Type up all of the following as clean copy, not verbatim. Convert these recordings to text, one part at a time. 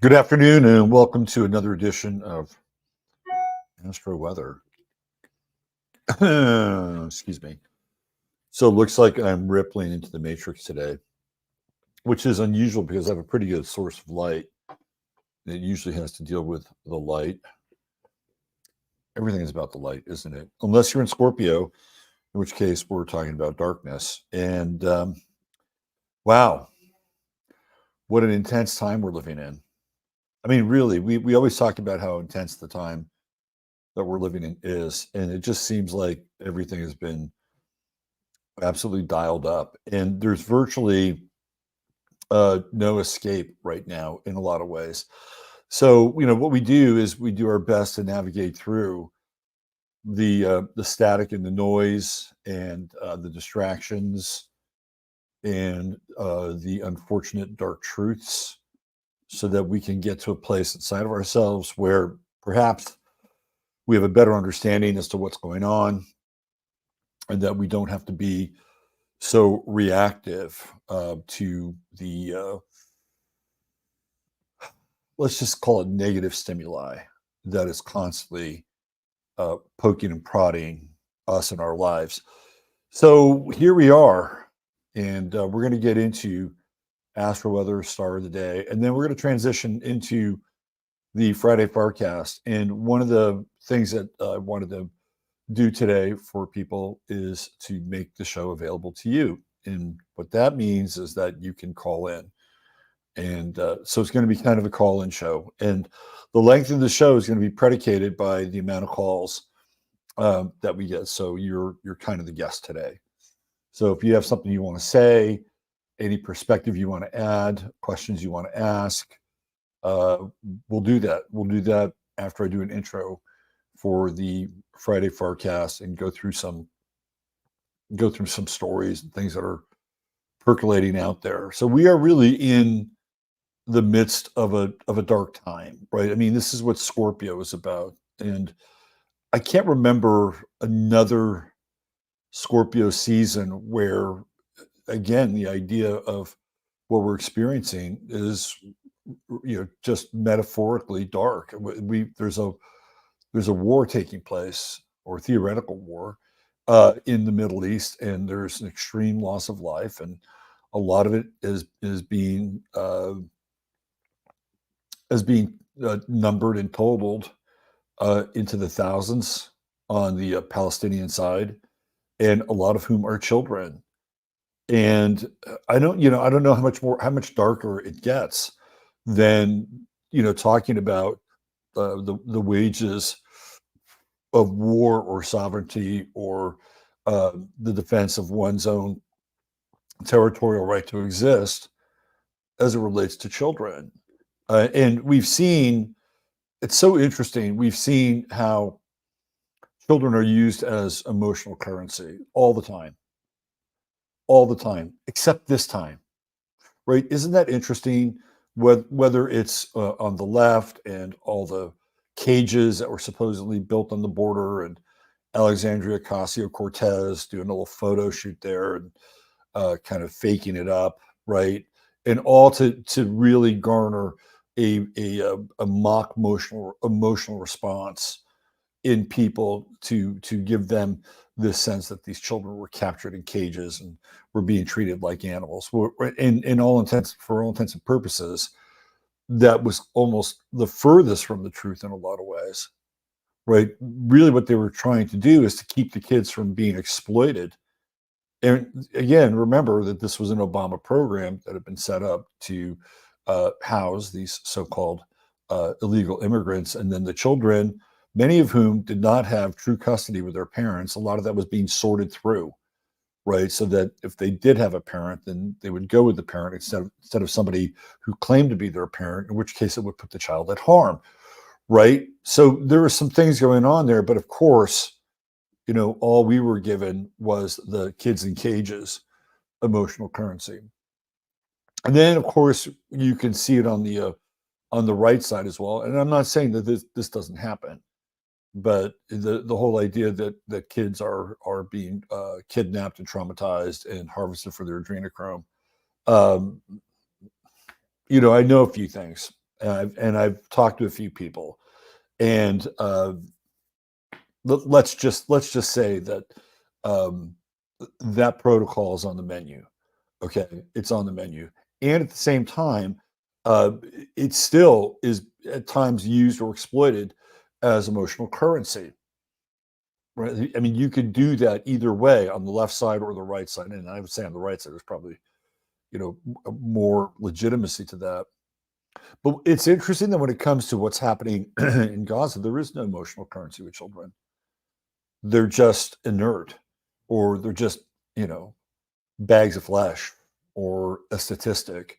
Good afternoon and welcome to another edition of Astro Weather. Excuse me. So it looks like I'm rippling into the matrix today, which is unusual because I have a pretty good source of light. It usually has to deal with the light. Everything is about the light, isn't it? Unless you're in Scorpio, in which case we're talking about darkness. And wow, what an intense time we're living in. I mean, really, we always talk about how intense the time that we're living in is, and it just seems like everything has been absolutely dialed up, and there's virtually no escape right now in a lot of ways. So, what we do is we do our best to navigate through the static and the noise and the distractions and the unfortunate dark truths, so that we can get to a place inside of ourselves where perhaps we have a better understanding as to what's going on, and that we don't have to be so reactive to the let's just call it negative stimuli that is constantly poking and prodding us in our lives. So here we are, and we're going to get into Astro Weather, Star of the Day, and then we're going to transition into the Friday FARcast. And one of the things that I wanted to do today for people is to make the show available to you. And what that means is that you can call in. And so it's going to be kind of a call-in show. And the length of the show is going to be predicated by the amount of calls that we get. So you're kind of the guest today. So if you have something you want to say, any perspective you want to add, questions you want to ask, we'll do that. We'll do that after I do an intro for the Friday FARcast and go through some stories and things that are percolating out there. So we are really in the midst of a dark time, right? I mean, this is what Scorpio is about, and I can't remember another Scorpio season where, again, the idea of what we're experiencing is, just metaphorically dark. There's a war taking place, or theoretical war, in the Middle East, and there's an extreme loss of life, and a lot of it is being numbered and totaled into the thousands on the Palestinian side, and a lot of whom are children. And I don't know how much darker it gets than talking about the wages of war or sovereignty, or the defense of one's own territorial right to exist as it relates to children. And we've seen, it's so interesting, we've seen how children are used as emotional currency all the time, except this time, right? Isn't that interesting? Whether it's on the left and all the cages that were supposedly built on the border, and Alexandria Ocasio-Cortez doing a little photo shoot there and kind of faking it up, right? And all to really garner a mock emotional response in people, to give them this sense that these children were captured in cages and were being treated like animals. In all intents and purposes, that was almost the furthest from the truth in a lot of ways, right? Really, what they were trying to do is to keep the kids from being exploited. And again, remember that this was an Obama program that had been set up to house these so-called illegal immigrants, and then the children, many of whom did not have true custody with their parents. A lot of that was being sorted through, right? So that if they did have a parent, then they would go with the parent instead of somebody who claimed to be their parent, in which case it would put the child at harm, right? So there were some things going on there, but of course, all we were given was the kids in cages emotional currency. And then, of course, you can see it on the right side as well. And I'm not saying that this doesn't happen, but the whole idea that kids are being kidnapped and traumatized and harvested for their adrenochrome. I know a few things, and I've talked to a few people, and let's just say that um, that protocol is on the menu. Okay, it's on the menu, and at the same time, uh, it still is at times used or exploited as emotional currency. Right? I mean, you could do that either way on the left side or the right side, and I would say on the right side, there's probably more legitimacy to that. But it's interesting that when it comes to what's happening in Gaza, there is no emotional currency with children. They're just inert, or they're just, you know, bags of flesh, or a statistic,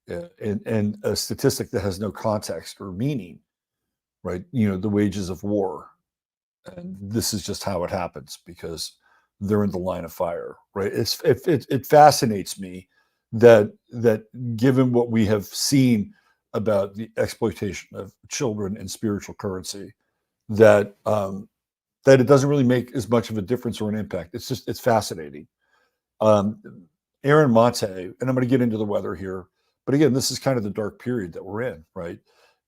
and a statistic that has no context or meaning, right? The wages of war. And this is just how it happens because they're in the line of fire, right? It fascinates me that given what we have seen about the exploitation of children and spiritual currency, that that it doesn't really make as much of a difference or an impact. It's fascinating. Um, Aaron Mate, and I'm going to get into the weather here, but again, this is kind of the dark period that we're in, right?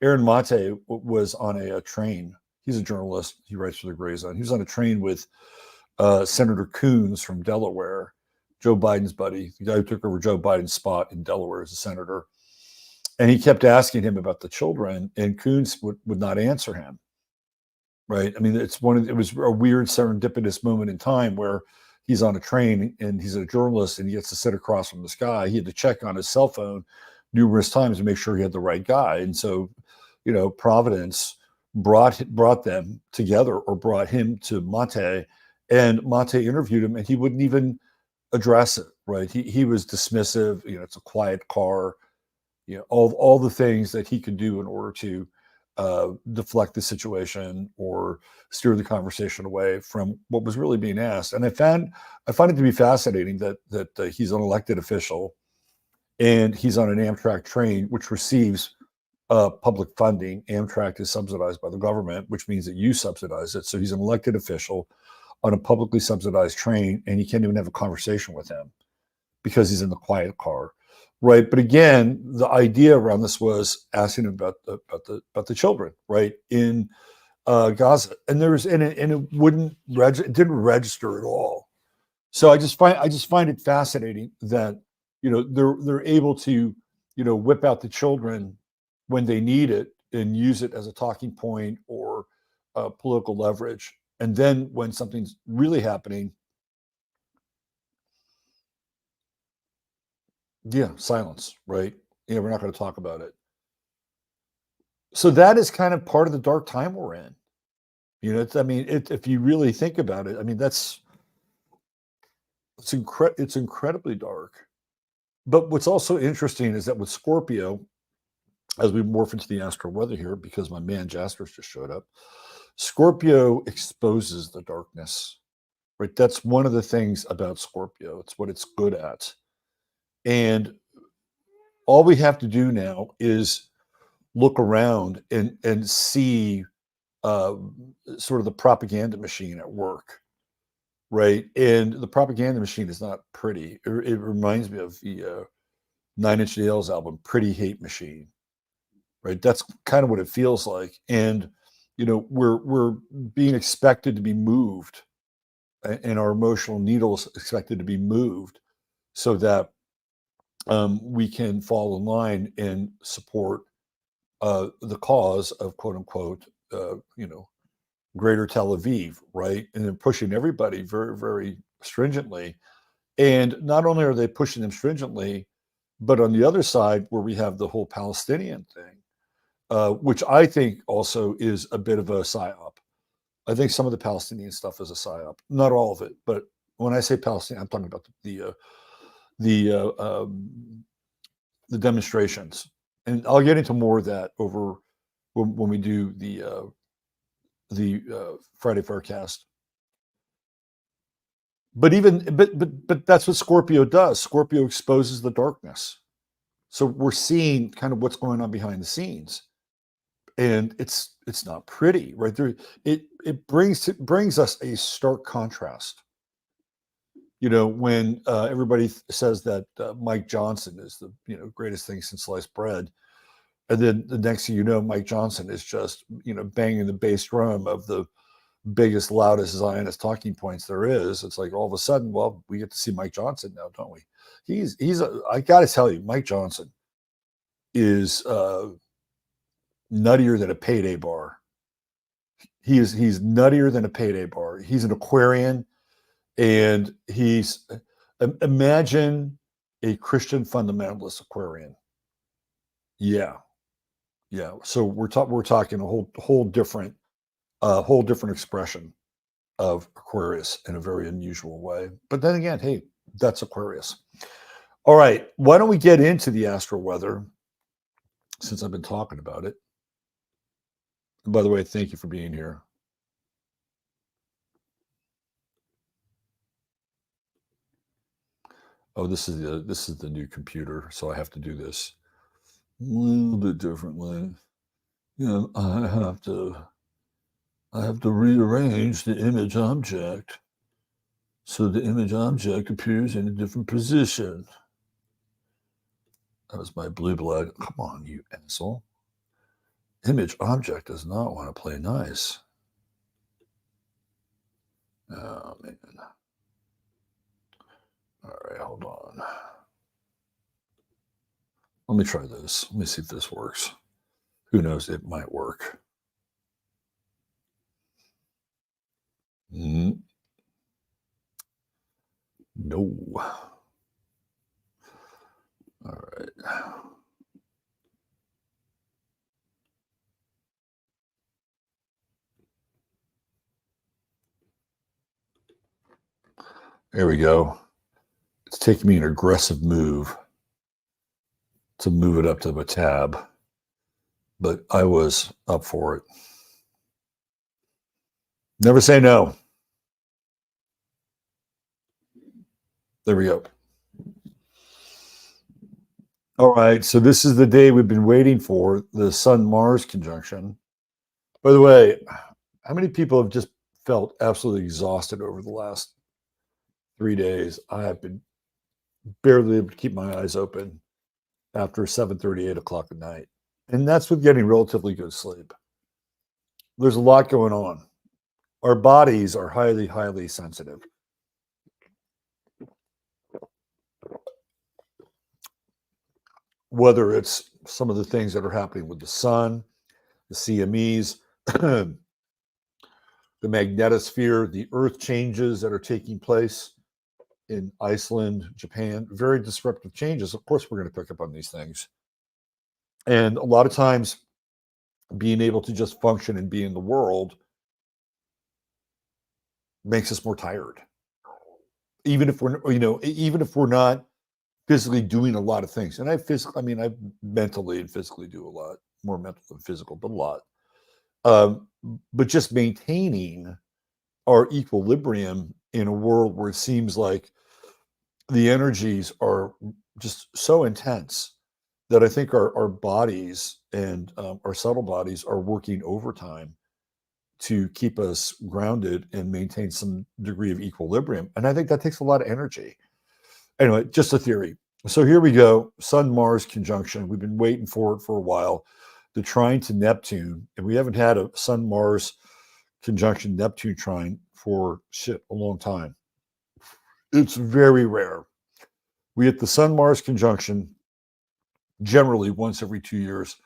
Aaron Mate was on a train. He's a journalist. He writes for the Gray Zone. He was on a train with Senator Coons from Delaware, Joe Biden's buddy, the guy who took over Joe Biden's spot in Delaware as a senator. And he kept asking him about the children, and Coons would not answer him. Right? I mean, it was a weird serendipitous moment in time where he's on a train and he's a journalist and he gets to sit across from this guy. He had to check on his cell phone numerous times to make sure he had the right guy. And so, Providence brought them together, or brought him to Mate, and Mate interviewed him, and he wouldn't even address it. Right? He was dismissive. It's a quiet car. All the things that he could do in order to deflect the situation or steer the conversation away from what was really being asked. And I find it to be fascinating that he's an elected official and he's on an Amtrak train, which receives public funding. Amtrak is subsidized by the government, which means that you subsidize it. So he's an elected official on a publicly subsidized train, and you can't even have a conversation with him because he's in the quiet car. Right. But again, the idea around this was asking about the children, right, in Gaza, and it didn't register at all. So I just find it fascinating that they're able to whip out the children when they need it and use it as a talking point or political leverage, and then when something's really happening, yeah, silence, right? We're not going to talk about it. So that is kind of part of the dark time we're in. If you really think about it, I mean, it's incredibly dark. But what's also interesting is that with Scorpio, as we morph into the Astro Weather here, because my man Jasper's just showed up, Scorpio exposes the darkness, right? That's one of the things about Scorpio. It's what it's good at. And all we have to do now is look around and see uh, sort of the propaganda machine at work, right? And the propaganda machine is not pretty. It reminds me of the Nine Inch Nails album, "Pretty Hate Machine," right? That's kind of what it feels like. And we're being expected to be moved, and our emotional needles expected to be moved, so that we can fall in line and support the cause of quote unquote, Greater Tel Aviv, right? And they're pushing everybody very, very stringently. And not only are they pushing them stringently, but on the other side, where we have the whole Palestinian thing, which I think also is a bit of a psyop. I think some of the Palestinian stuff is a psyop, not all of it, but when I say Palestinian, I'm talking about the the demonstrations, and I'll get into more of that over when we do the Friday FARcast. But that's what Scorpio does. Scorpio exposes the darkness. So we're seeing kind of what's going on behind the scenes, and it's not pretty, right there. It brings us a stark contrast. When everybody says that Mike Johnson is the greatest thing since sliced bread, And then the next thing you know, Mike Johnson is just, banging the bass drum of the biggest, loudest Zionist talking points there is. It's like all of a sudden, well, we get to see Mike Johnson now, don't we? I got to tell you, Mike Johnson is nuttier than a payday bar. He's nuttier than a payday bar. He's an Aquarian, and imagine a Christian fundamentalist Aquarian. Yeah, yeah. So we're talking a whole different expression of Aquarius in a very unusual way. But then again, hey, that's Aquarius. All right, why don't we get into the astro weather since I've been talking about it? And by the way, thank you for being here. Oh, this is the new computer, so I have to do this a little bit differently. I have to rearrange the image object so the image object appears in a different position. That was my blue blood. Come on, you asshole. Image object does not want to play nice. Oh, man. All right, hold on. Let me try this. Let me see if this works. Who knows? It might work. No. All right. There we go. It's taking me an aggressive move to move it up to the tab, but I was up for it. Never say no. There we go. All right, so this is the day we've been waiting for, the Sun-Mars conjunction. By the way, how many people have just felt absolutely exhausted over the last 3 days? I have been barely able to keep my eyes open after 7:30, 8 o'clock at night. And that's with getting relatively good sleep. There's a lot going on. Our bodies are highly, highly sensitive. Whether it's some of the things that are happening with the sun, the CMEs, the magnetosphere, the earth changes that are taking place in Iceland, Japan, very disruptive changes. Of course, we're going to pick up on these things. And a lot of times, being able to just function and be in the world makes us more tired. Even if we're not physically doing a lot of things. And I mentally and physically do a lot, more mental than physical, but a lot. But just maintaining our equilibrium in a world where it seems like the energies are just so intense that I think our bodies and our subtle bodies are working overtime to keep us grounded and maintain some degree of equilibrium. And I think that takes a lot of energy. Anyway, just a theory. So here we go. Sun-Mars conjunction. We've been waiting for it for a while. The trine to Neptune. And we haven't had a Sun-Mars conjunction Neptune trine for a long time. It's very rare. We get the Sun-Mars conjunction generally once every 2 years,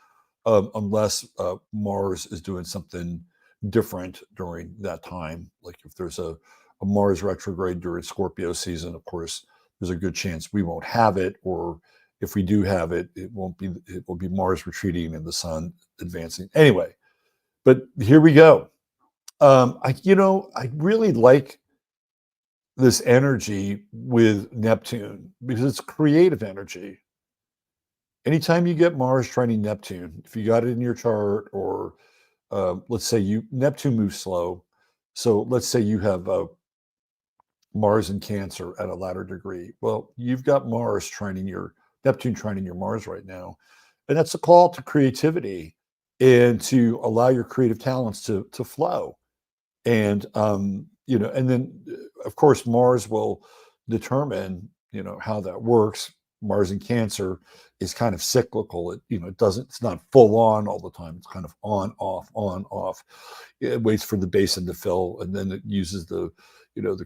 unless Mars is doing something different during that time. Like if there's a Mars retrograde during Scorpio season, of course, there's a good chance we won't have it, or if we do have it, it will be Mars retreating and the sun advancing. Anyway, but here we go. I really like this energy with Neptune because it's creative energy. Anytime you get Mars trining Neptune, if you got it in your chart, or let's say Neptune moves slow, so let's say you have Mars in Cancer at a latter degree. Well, you've got Neptune trining your Mars right now, and that's a call to creativity and to allow your creative talents to flow. And and then of course Mars will determine how that works Mars in Cancer is kind of cyclical. It's not full on all the time. It's kind of on, off, on, off. It waits for the basin to fill, and then it uses the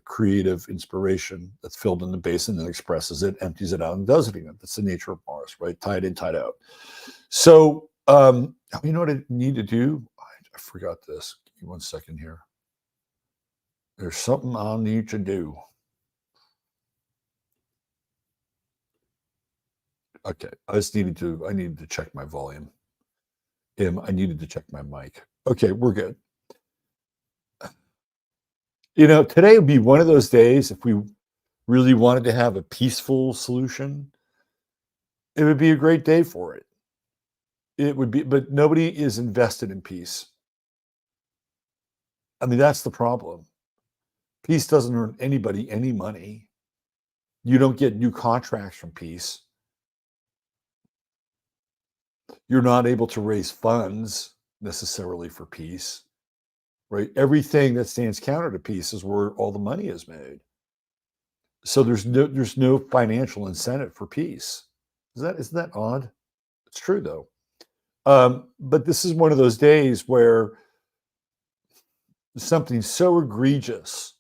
creative inspiration that's filled in the basin and expresses it, empties it out, and does it again. That's the nature of Mars, right? Tied in, tied out. So, you know what I need to do? I forgot this. Give me 1 second here. There's something I'll need to do. Okay, I needed to check my volume. I needed to check my mic. Okay, we're good. Today would be one of those days, if we really wanted to have a peaceful solution, it would be a great day for it. It would be, but nobody is invested in peace. I mean, that's the problem. Peace doesn't earn anybody any money. You don't get new contracts from peace. You're not able to raise funds necessarily for peace, right? Everything that stands counter to peace is where all the money is made. So there's no financial incentive for peace. Isn't that odd? It's true though. But this is one of those days where something so egregious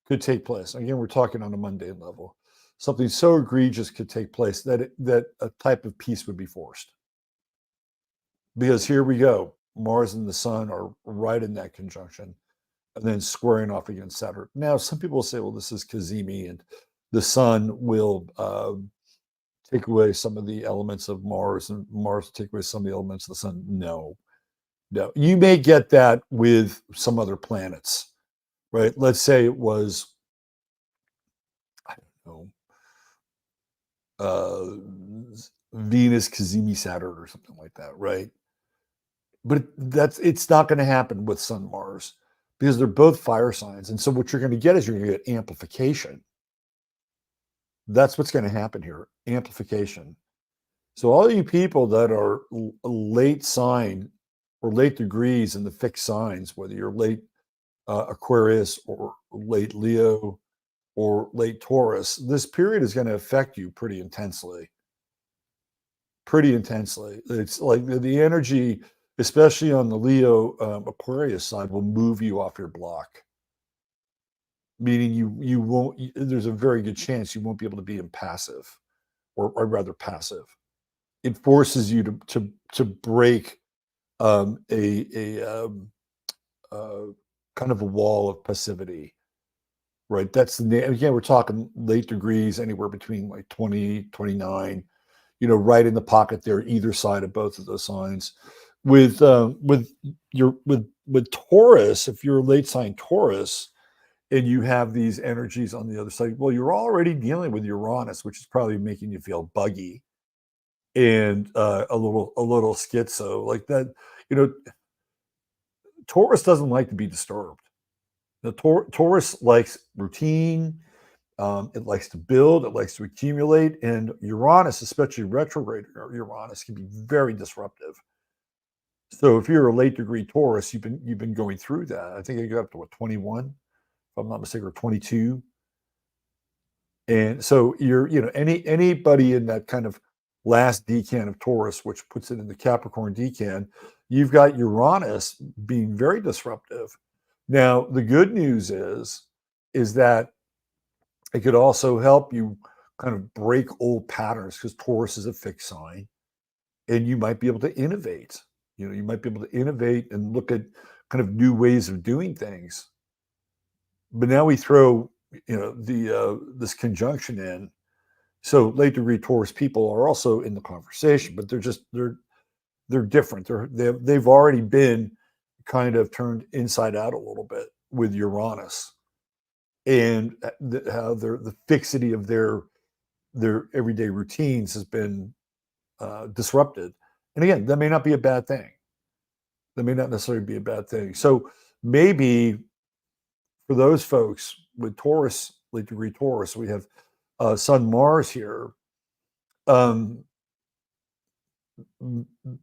could take place. Again, we're talking on a mundane level. Something so egregious could take place that a type of peace would be forced. Because here we go, Mars and the Sun are right in that conjunction, and then squaring off against Saturn. Now, some people will say, well, this is Cazimi, and the Sun will take away some of the elements of Mars, and Mars will take away some of the elements of the Sun. No. You may get that with some other planets, right? Let's say it was, I don't know, Venus, Cazimi, Saturn, or something like that, right? But it's not going to happen with Sun, Mars, because they're both fire signs. And so what you're going to get is you're going to get amplification. That's what's going to happen here, amplification. So all you people that are late sign or late degrees in the fixed signs, whether you're late Aquarius or late Leo or late Taurus, this period is going to affect you pretty intensely. It's like the energy, especially on the Leo Aquarius side, will move you off your block. Meaning you won't. There's a very good chance you won't be able to be impassive, or rather passive. It forces you to break a kind of a wall of passivity, right? Again, we're talking late degrees, anywhere between like 20, 29. Right in the pocket there, either side of both of those signs. With Taurus, if you're a late sign Taurus, and you have these energies on the other side, well, you're already dealing with Uranus, which is probably making you feel buggy and a little schizo like that. Taurus doesn't like to be disturbed. The Taurus likes routine. It likes to build. It likes to accumulate. And Uranus, especially retrograde Uranus, can be very disruptive. So if you're a late degree Taurus, you've been going through that. I think you got up to 21, if I'm not mistaken, or 22. And so anybody in that kind of last decan of Taurus, which puts it in the Capricorn decan, you've got Uranus being very disruptive. Now, the good news is that it could also help you kind of break old patterns, because Taurus is a fixed sign, and you might be able to innovate. You might be able to innovate and look at kind of new ways of doing things. But now we throw, this conjunction in. So late degree Taurus people are also in the conversation, but they're different. They've already been kind of turned inside out a little bit with Uranus, and how the fixity of their everyday routines has been disrupted. And again, that may not be a bad thing. That may not necessarily be a bad thing. So maybe for those folks with Taurus, late degree Taurus, we have Sun Mars here.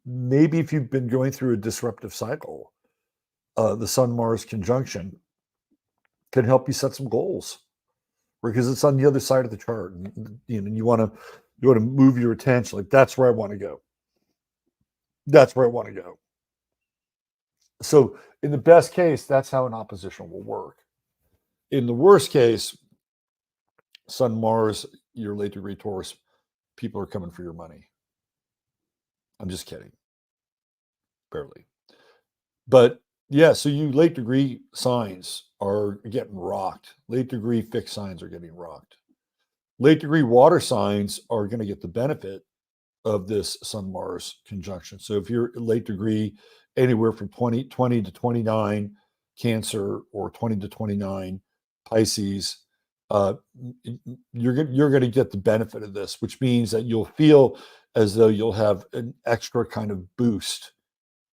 Maybe if you've been going through a disruptive cycle, the Sun Mars conjunction can help you set some goals, because it's on the other side of the chart. And you want to You want to move your attention. Like, that's where I want to go. That's where I want to go. So in the best case, that's how an opposition will work. In the worst case, Sun, Mars, your late degree Taurus, people are coming for your money. I'm just kidding. Barely. But yeah, so you late degree signs are getting rocked. Late degree fixed signs are getting rocked. Late degree water signs are going to get the benefit of this Sun Mars conjunction. So if you're late degree, anywhere from 20 to 29 Cancer, or 20 to 29 Pisces, you're going to get the benefit of this, which means that you'll feel as though you'll have an extra kind of boost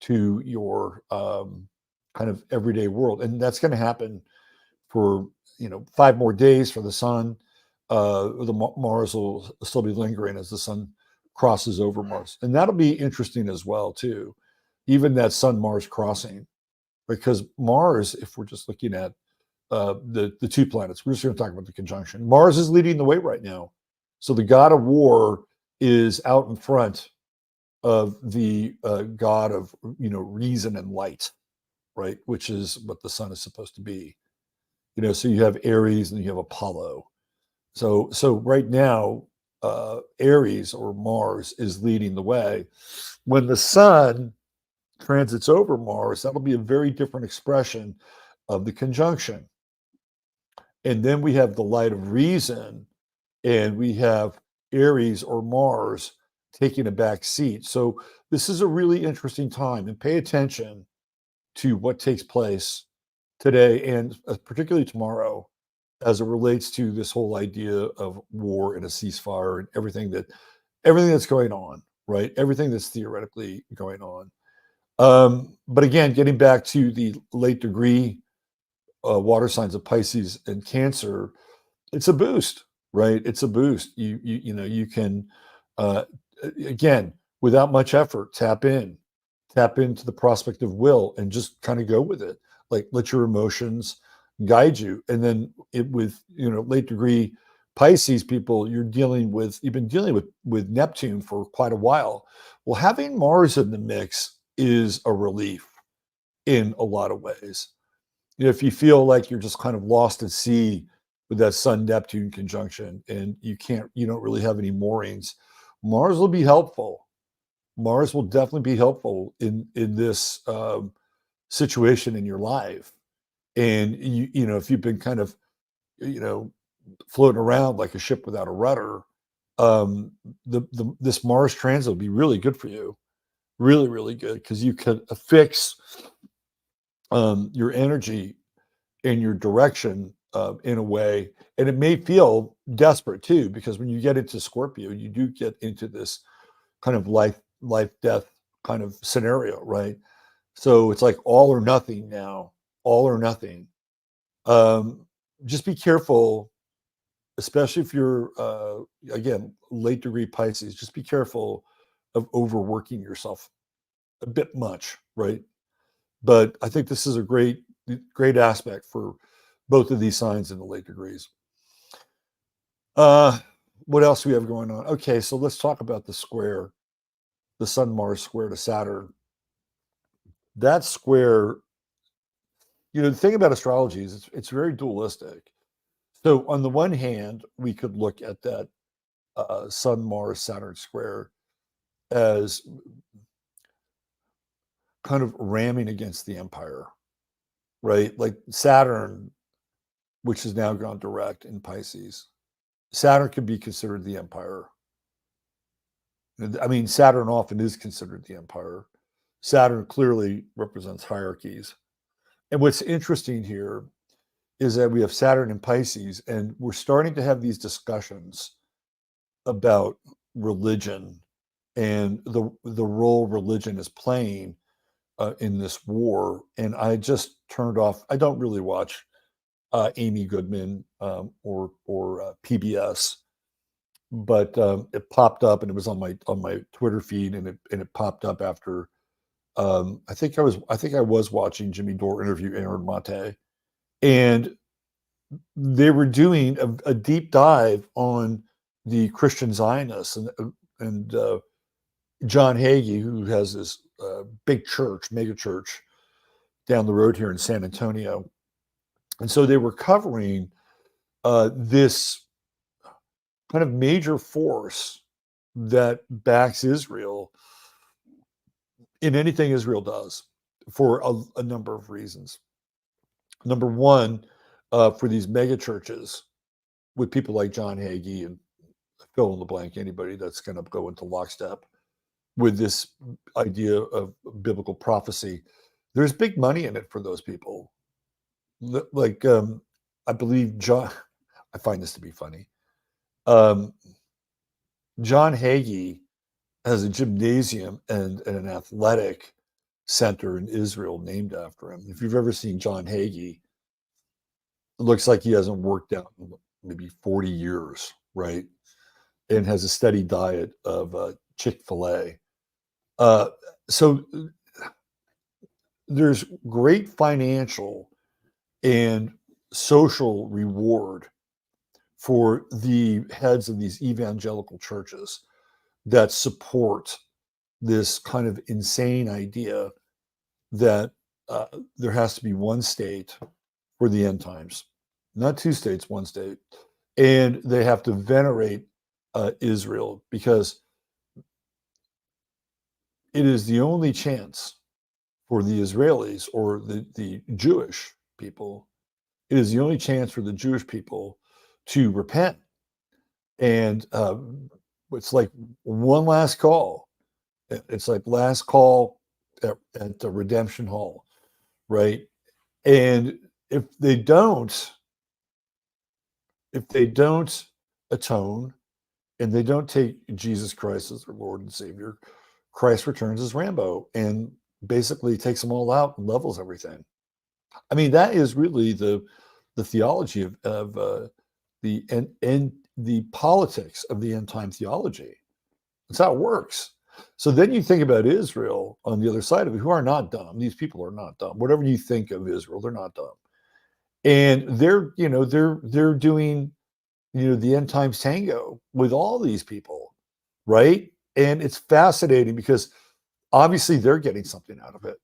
to your kind of everyday world. And that's going to happen for 5 more days for the sun. The Mars will still be lingering as the sun crosses over Mars, and that'll be interesting as well too. Even that Sun Mars crossing, because Mars, if we're just looking at the two planets, we're just going to talk about the conjunction. Mars is leading the way right now, so the god of war is out in front of the god of reason and light, right? Which is what the sun is supposed to be. So you have Aries and you have Apollo. So right now, Aries, or Mars, is leading the way. When the sun transits over Mars, that'll be a very different expression of the conjunction. And then we have the light of reason, and we have Aries, or Mars, taking a back seat. So this is a really interesting time, and pay attention to what takes place today, and particularly tomorrow, as it relates to this whole idea of war and a ceasefire and everything that's going on, right? Everything that's theoretically going on. But again, getting back to the late degree water signs of Pisces and Cancer, it's a boost, right? It's a boost. You can again, without much effort, tap into the prospect of will, and just kind of go with it. Like, let your emotions guide you. And then with late degree Pisces people, you've been dealing with Neptune for quite a while. Well, having Mars in the mix is a relief in a lot of ways. If you feel like you're just kind of lost at sea with that Sun Neptune conjunction, and you don't really have any moorings, Mars will be helpful. Mars will definitely be helpful in this situation in your life. And if you've been kind of floating around like a ship without a rudder, this Mars transit will be really good for you, really, really good, because you can affix your energy and your direction in a way. And it may feel desperate too, because when you get into Scorpio, you do get into this kind of life death kind of scenario, right? So it's like all or nothing now, all or nothing. Just be careful, especially if you're again late degree Pisces. Just be careful of overworking yourself a bit much, right? But I think this is a great aspect for both of these signs in the late degrees. What else do we have going on? Okay, so let's talk about the square, the Sun Mars square to Saturn. That square, the thing about astrology is it's very dualistic. So on the one hand, we could look at that Sun Mars Saturn square as kind of ramming against the empire, right? Like Saturn, which has now gone direct in Pisces. Saturn could be considered the empire. I mean, Saturn often is considered the empire. Saturn clearly represents hierarchies. And what's interesting here is that we have Saturn in Pisces, and we're starting to have these discussions about religion and the role religion is playing in this war. And I just turned off. I don't really watch Amy Goodman or PBS, but it popped up, and it was on my Twitter feed, and it popped up after I think I was watching Jimmy Dore interview Aaron Mate, and they were doing a deep dive on the Christian Zionists and John Hagee, who has this big church, mega church down the road here in San Antonio. And so they were covering this kind of major force that backs Israel in anything Israel does for a number of reasons. Number one, for these mega churches with people like John Hagee and fill in the blank, anybody that's going to go into lockstep with this idea of biblical prophecy, there's big money in it for those people. Like, I believe I find this to be funny. John Hagee has a gymnasium and an athletic center in Israel named after him. If you've ever seen John Hagee, it looks like he hasn't worked out in maybe 40 years, right? And has a steady diet of Chick-fil-A. So there's great financial and social reward for the heads of these evangelical churches that support this kind of insane idea that there has to be one state for the end times, not two states, one state. And they have to venerate Israel because it is the only chance for the Israelis or the Jewish people. It is the only chance for the Jewish people to repent. And it's like one last call. It's like last call at the redemption hall, right? And if they don't atone and they don't take Jesus Christ as their Lord and Savior, Christ returns as Rambo and basically takes them all out and levels everything. I mean, that is really the theology of the politics of the end time theology. That's how it works. So then you think about Israel on the other side of it, who are not dumb. These people are not dumb. Whatever you think of Israel, they're not dumb. And they're doing, the end times tango with all these people, right? And it's fascinating because obviously they're getting something out of it,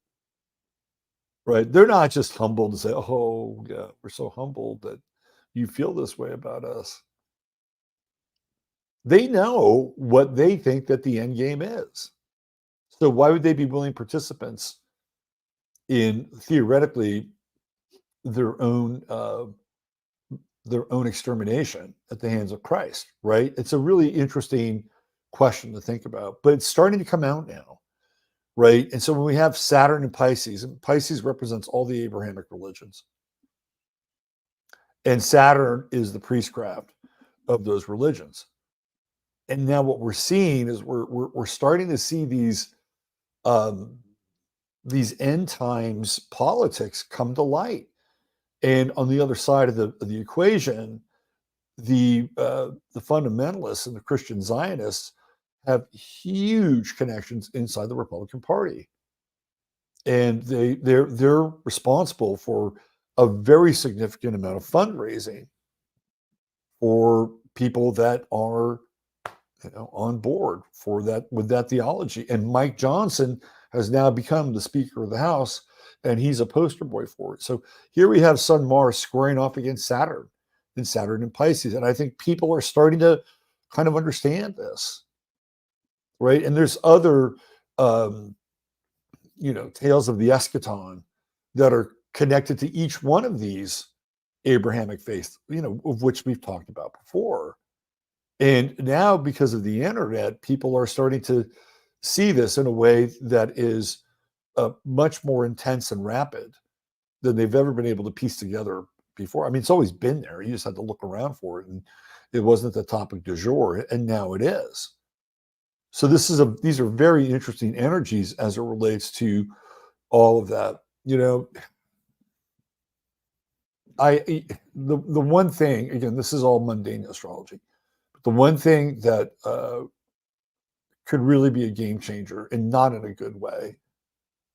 right? They're not just humbled to say, oh, yeah, we're so humbled that you feel this way about us. They know what they think that the end game is. So why would they be willing participants in theoretically their own extermination at the hands of Christ, right? It's a really interesting question to think about, but it's starting to come out now, right? And so when we have Saturn and Pisces represents all the Abrahamic religions. And Saturn is the priestcraft of those religions. And now what we're seeing is we're starting to see these end times politics come to light. And on the other side of the equation, the fundamentalists and the Christian Zionists have huge connections inside the Republican Party, and they're responsible for a very significant amount of fundraising for people that are on board for that with that theology. And Mike Johnson has now become the Speaker of the House, and he's a poster boy for it. So here we have Sun Mars squaring off against Saturn and Pisces. And I think people are starting to kind of understand this, right? And there's other, tales of the eschaton that are connected to each one of these Abrahamic faiths, of which we've talked about before. And now, because of the internet, people are starting to see this in a way that is much more intense and rapid than they've ever been able to piece together before. I mean, it's always been there. You just had to look around for it, and it wasn't the topic du jour, and now it is. So these are very interesting energies as it relates to all of that. The one thing, again, this is all mundane astrology, but the one thing that could really be a game changer, and not in a good way,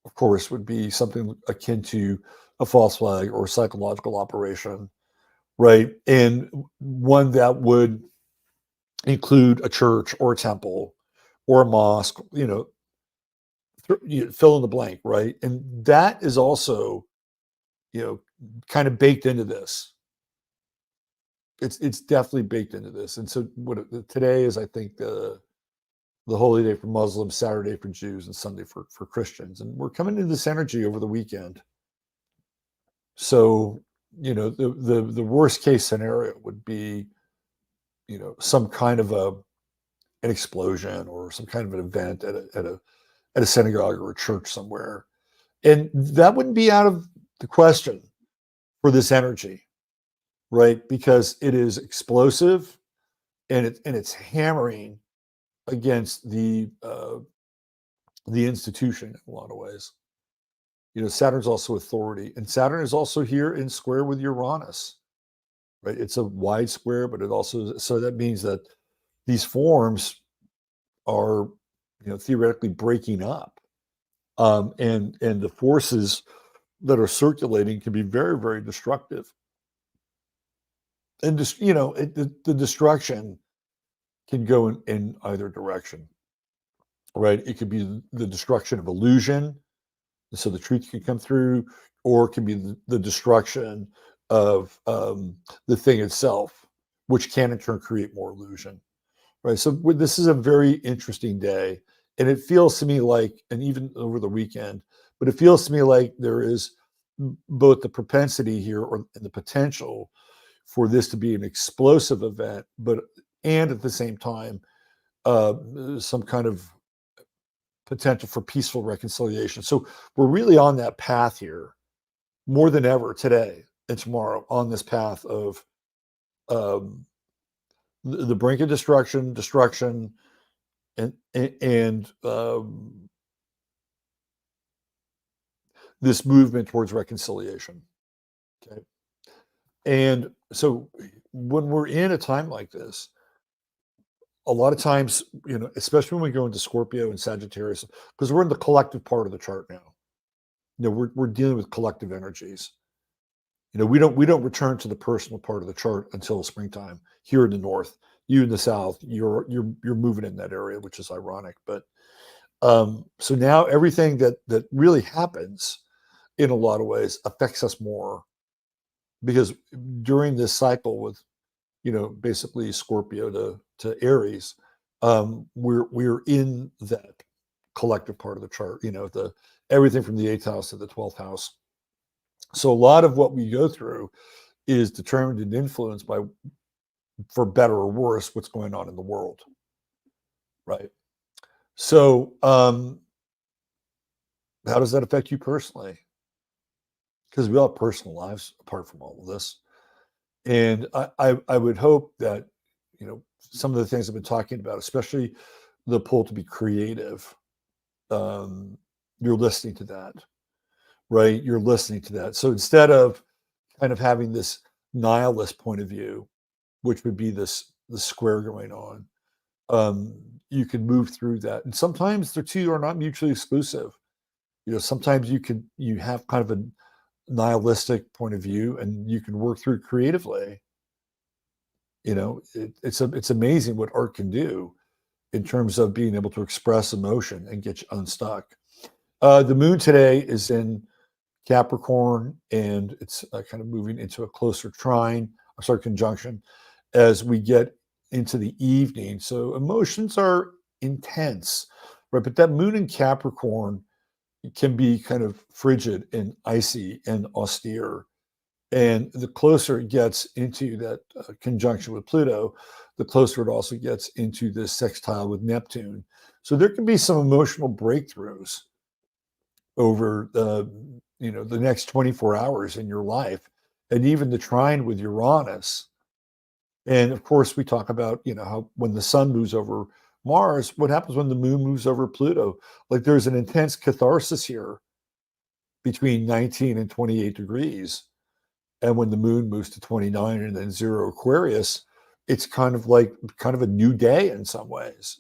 of course, would be something akin to a false flag or psychological operation, right? And one that would include a church or a temple or a mosque, fill in the blank, right? And that is also, kind of baked into this. It's definitely baked into this. And so today is, I think, the holy day for Muslims, Saturday for Jews, and Sunday for Christians. And we're coming into this energy over the weekend. So, the worst case scenario would be, some kind of an explosion or some kind of an event at a synagogue or a church somewhere. And that wouldn't be out of the question for this energy, right? Because it is explosive and it's hammering against the institution in a lot of ways. Saturn's also authority, and Saturn is also here in square with Uranus, right? It's a wide square, but it also, so that means that these forms are, theoretically breaking up, and the forces that are circulating can be very, very destructive. And just, the destruction can go in either direction, right? It could be the destruction of illusion, so the truth can come through, or it can be the destruction of the thing itself, which can in turn create more illusion, right? So this is a very interesting day, and it feels to me like, and even over the weekend, but it feels to me like there is both the propensity here and the potential for this to be an explosive event, and at the same time, some kind of potential for peaceful reconciliation. So we're really on that path here more than ever today and tomorrow, on this path of um, the brink of destruction, and this movement towards reconciliation. Okay, and so when we're in a time like this, a lot of times, especially when we go into Scorpio and Sagittarius, because we're in the collective part of the chart now. We're dealing with collective energies. We don't return to the personal part of the chart until springtime here in the north. You in the south, you're moving in that area, which is ironic. But so now everything that really happens in a lot of ways affects us more, because during this cycle with, basically Scorpio to Aries, we're in that collective part of the chart. Everything from the 8th house to the 12th house. So a lot of what we go through is determined and influenced by, for better or worse, what's going on in the world, right? So how does that affect you personally? Because we all have personal lives apart from all of this. And I would hope that, some of the things I've been talking about, especially the pull to be creative, you're listening to that, right? You're listening to that. So instead of kind of having this nihilist point of view, which would be the square going on, you can move through that. And sometimes the two are not mutually exclusive. Sometimes you have kind of a nihilistic point of view, and you can work through creatively. It's amazing what art can do in terms of being able to express emotion and get you unstuck. The moon today is in Capricorn, and it's kind of moving into a closer conjunction as we get into the evening. So emotions are intense, right? But that moon in Capricorn can be kind of frigid and icy and austere. And the closer it gets into that conjunction with Pluto, the closer it also gets into this sextile with Neptune. So there can be some emotional breakthroughs over the next 24 hours in your life, and even the trine with Uranus. And of course, we talk about, how when the sun moves over Mars, what happens when the moon moves over Pluto? Like, there's an intense catharsis here between 19 and 28 degrees. And when the moon moves to 29 and then 0 Aquarius, it's kind of a new day in some ways.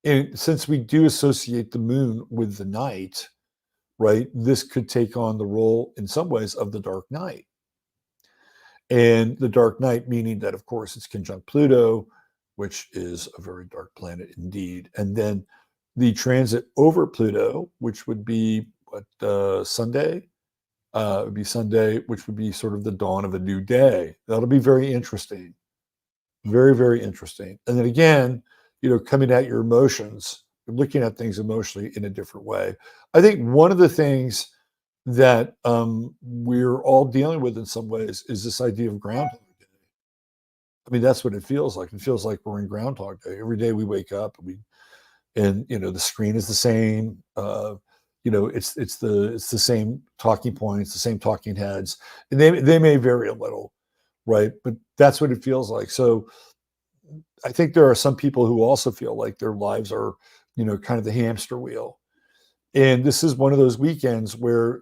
And since we do associate the moon with the night, right, this could take on the role in some ways of the dark night. And the dark night, meaning that, of course, it's conjunct Pluto, which is a very dark planet indeed. And then the transit over Pluto, which would be Sunday. It would be Sunday, which would be sort of the dawn of a new day. That'll be very interesting. Very, very interesting. And then again, coming at your emotions, looking at things emotionally in a different way. I think one of the things that we're all dealing with in some ways is this idea of Groundhog Day. I mean, that's what it feels like. It feels like we're in Groundhog Day. Every day we wake up and the screen is the same. It's the same talking points, the same talking heads, and they may vary a little, right? But that's what it feels like. So I think there are some people who also feel like their lives are, kind of the hamster wheel. And this is one of those weekends where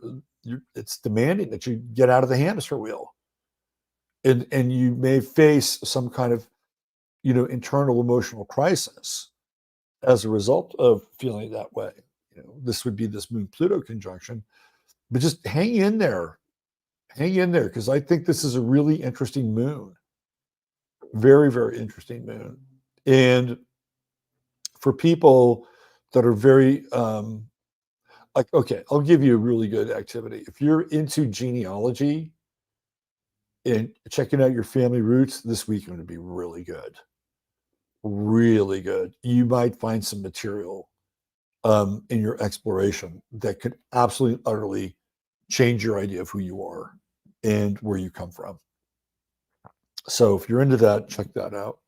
it's demanding that you get out of the hamster wheel. And you may face some kind of, internal emotional crisis as a result of feeling that way. This would be this Moon Pluto conjunction, but just hang in there. Hang in there, because I think this is a really interesting moon. Very, very interesting moon. And for people that are very, okay, I'll give you a really good activity. If you're into genealogy and checking out your family roots, this weekend would be really good. Really good. You might find some material in your exploration that could absolutely, utterly change your idea of who you are and where you come from. So if you're into that, check that out.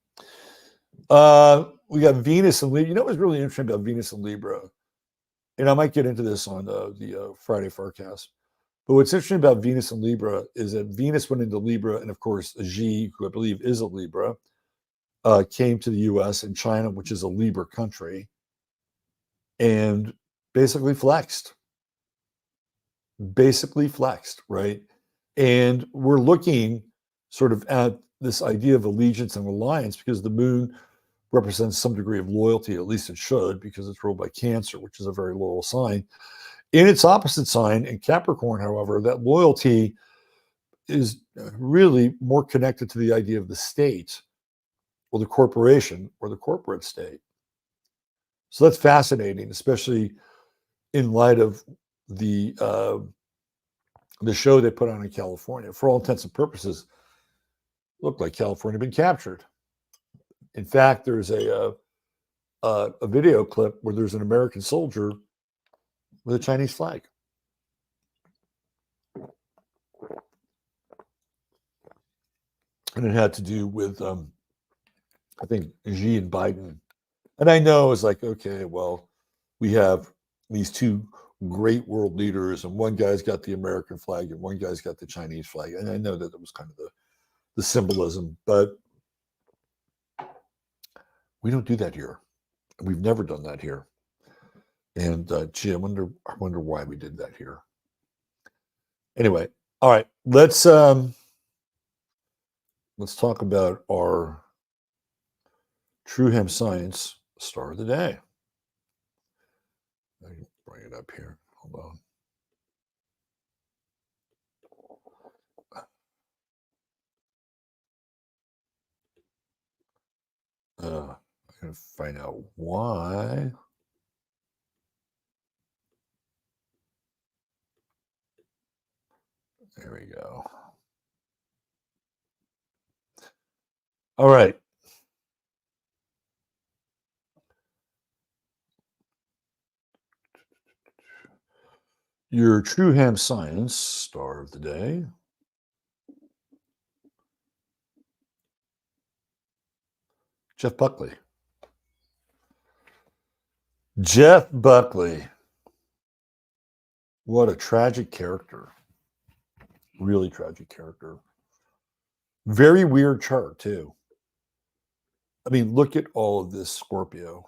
We got Venus and Libra. You know what's really interesting about Venus and Libra? And I might get into this on the Friday FARcast. But what's interesting about Venus and Libra is that Venus went into Libra, and of course, Xi, who I believe is a Libra, came to the U.S. and China, which is a Libra country, and basically flexed. Basically flexed, right? And we're looking sort of at this idea of allegiance and alliance because the moon represents some degree of loyalty, at least it should, because it's ruled by Cancer, which is a very loyal sign. In its opposite sign, in Capricorn, however, that loyalty is really more connected to the idea of the state or the corporation or the corporate state. So that's fascinating, especially in light of the show they put on in California. For all intents and purposes, looked like California had been captured. In fact, there's a video clip where there's an American soldier with a Chinese flag. And it had to do with, I think, Xi and Biden. And I know it's like, okay, well, we have these two great world leaders, and one guy's got the American flag and one guy's got the Chinese flag. And I know that it was kind of the symbolism, but we don't do that here. We've never done that here. And gee, I wonder why we did that here. Anyway, all right, let's talk about our True Hem Science star of the day. I can bring it up here. Hold on. I'm going to find out why. There we go. All right. Your True Ham Science star of the day. Jeff Buckley. Jeff Buckley. What a tragic character. Really tragic character. Very weird chart, too. I mean, look at all of this Scorpio.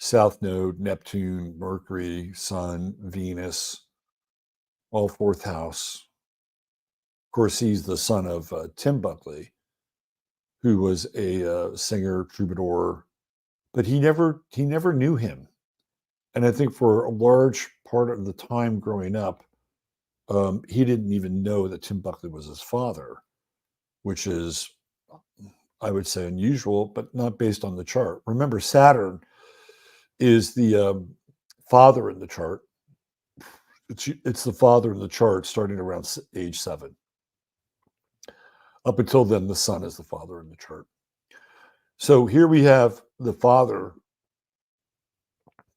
South Node, Neptune, Mercury, Sun, Venus, all fourth house. Of course, he's the son of Tim Buckley, who was a singer, troubadour, but he never knew him. And I think for a large part of the time growing up, he didn't even know that Tim Buckley was his father, which is I would say, unusual, but not based on the chart. Remember, Saturn is the father in the chart. It's the father in the chart starting around age 7. Up until then, the sun is the father in the chart. So here we have the father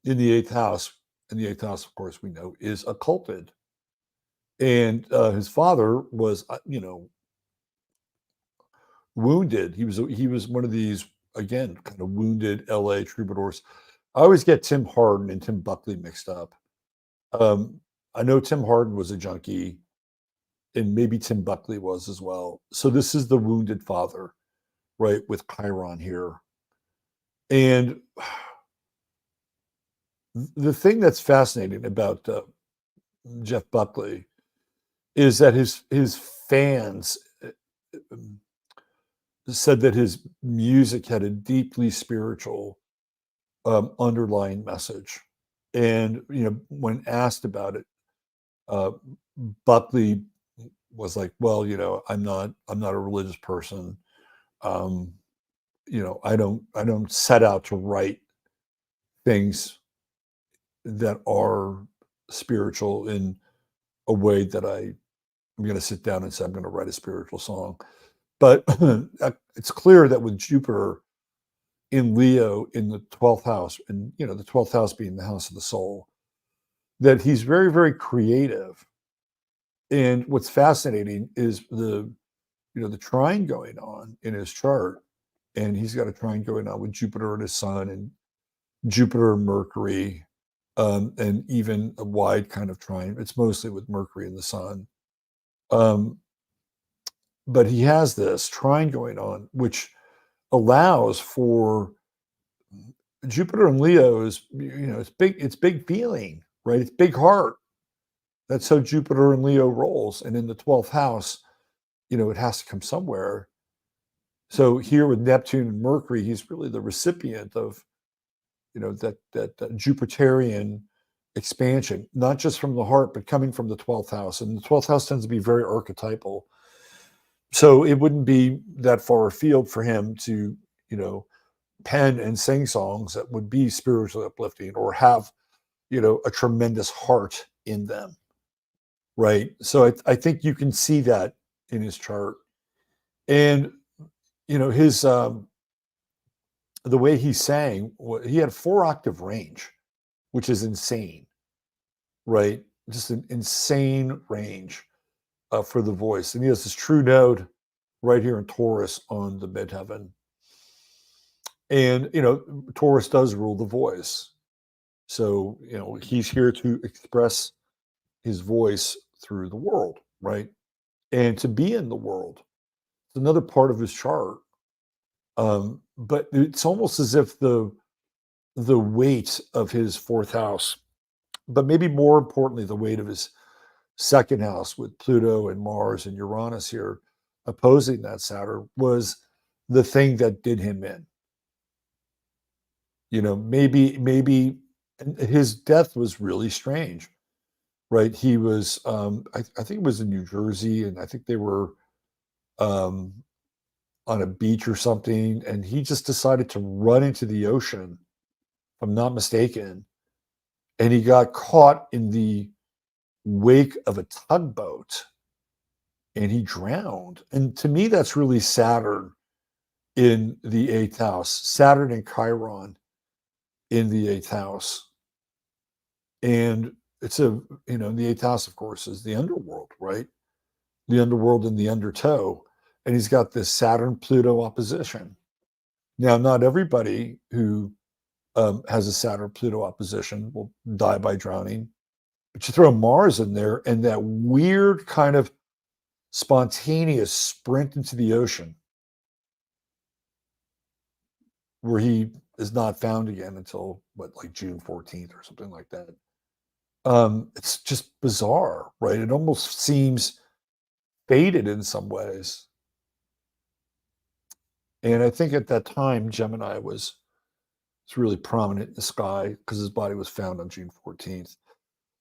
in the 8th house. And the 8th house, of course, we know is occulted. And his father was, wounded. He was one of these, again, kind of wounded LA troubadours. I always get Tim Hardin and Tim Buckley mixed up. Um, I know Tim Hardin was a junkie, and maybe Tim Buckley was as well. So this is the wounded father, right, with Chiron here. And the thing that's fascinating about Jeff Buckley is that his fans said that his music had a deeply spiritual underlying message. And when asked about it, uh, Buckley was like, "Well, I'm not a religious person. Um, I don't set out to write things that are spiritual in a way that I'm going to sit down and say I'm going to write a spiritual song." But it's clear that with Jupiter in Leo in the 12th house, and the 12th house being the house of the soul, that he's very, very creative. And what's fascinating is the trine going on in his chart, and he's got a trine going on with Jupiter and his sun, and Jupiter and Mercury, and even a wide kind of trine. It's mostly with Mercury and the sun. Um, but he has this trine going on, which allows for Jupiter and Leo is, it's big feeling, right? It's big heart. That's how Jupiter and Leo rolls. And in the 12th house, it has to come somewhere. So here with Neptune and Mercury, he's really the recipient of, that Jupiterian expansion, not just from the heart, but coming from the 12th house. And the 12th house tends to be very archetypal. So it wouldn't be that far afield for him to, pen and sing songs that would be spiritually uplifting or have, a tremendous heart in them. Right. So I think you can see that in his chart. And, his, the way he sang, he had 4-octave range, which is insane, right? Just an insane range for the voice. And he has this true node right here in Taurus on the midheaven. And, Taurus does rule the voice. So, he's here to express his voice through the world, right? And to be in the world. It's another part of his chart. But it's almost as if the weight of his 4th house, but maybe more importantly, the weight of his 2nd house with Pluto and Mars and Uranus here opposing that Saturn was the thing that did him in. Maybe and his death was really strange, right? He was, I think it was in New Jersey, and I think they were um, on a beach or something, and he just decided to run into the ocean, if I'm not mistaken, and he got caught in the wake of a tugboat and he drowned. And to me, that's really Saturn in the 8th house, Saturn and Chiron in the 8th house. And it's the 8th house, of course, is the underworld, right? The underworld and the undertow. And he's got this Saturn Pluto opposition. Now, not everybody who has a Saturn Pluto opposition will die by drowning. But you throw Mars in there and that weird kind of spontaneous sprint into the ocean where he is not found again until like June 14th or something like that. It's just bizarre, right? It almost seems faded in some ways. And I think at that time, Gemini was really prominent in the sky because his body was found on June 14th.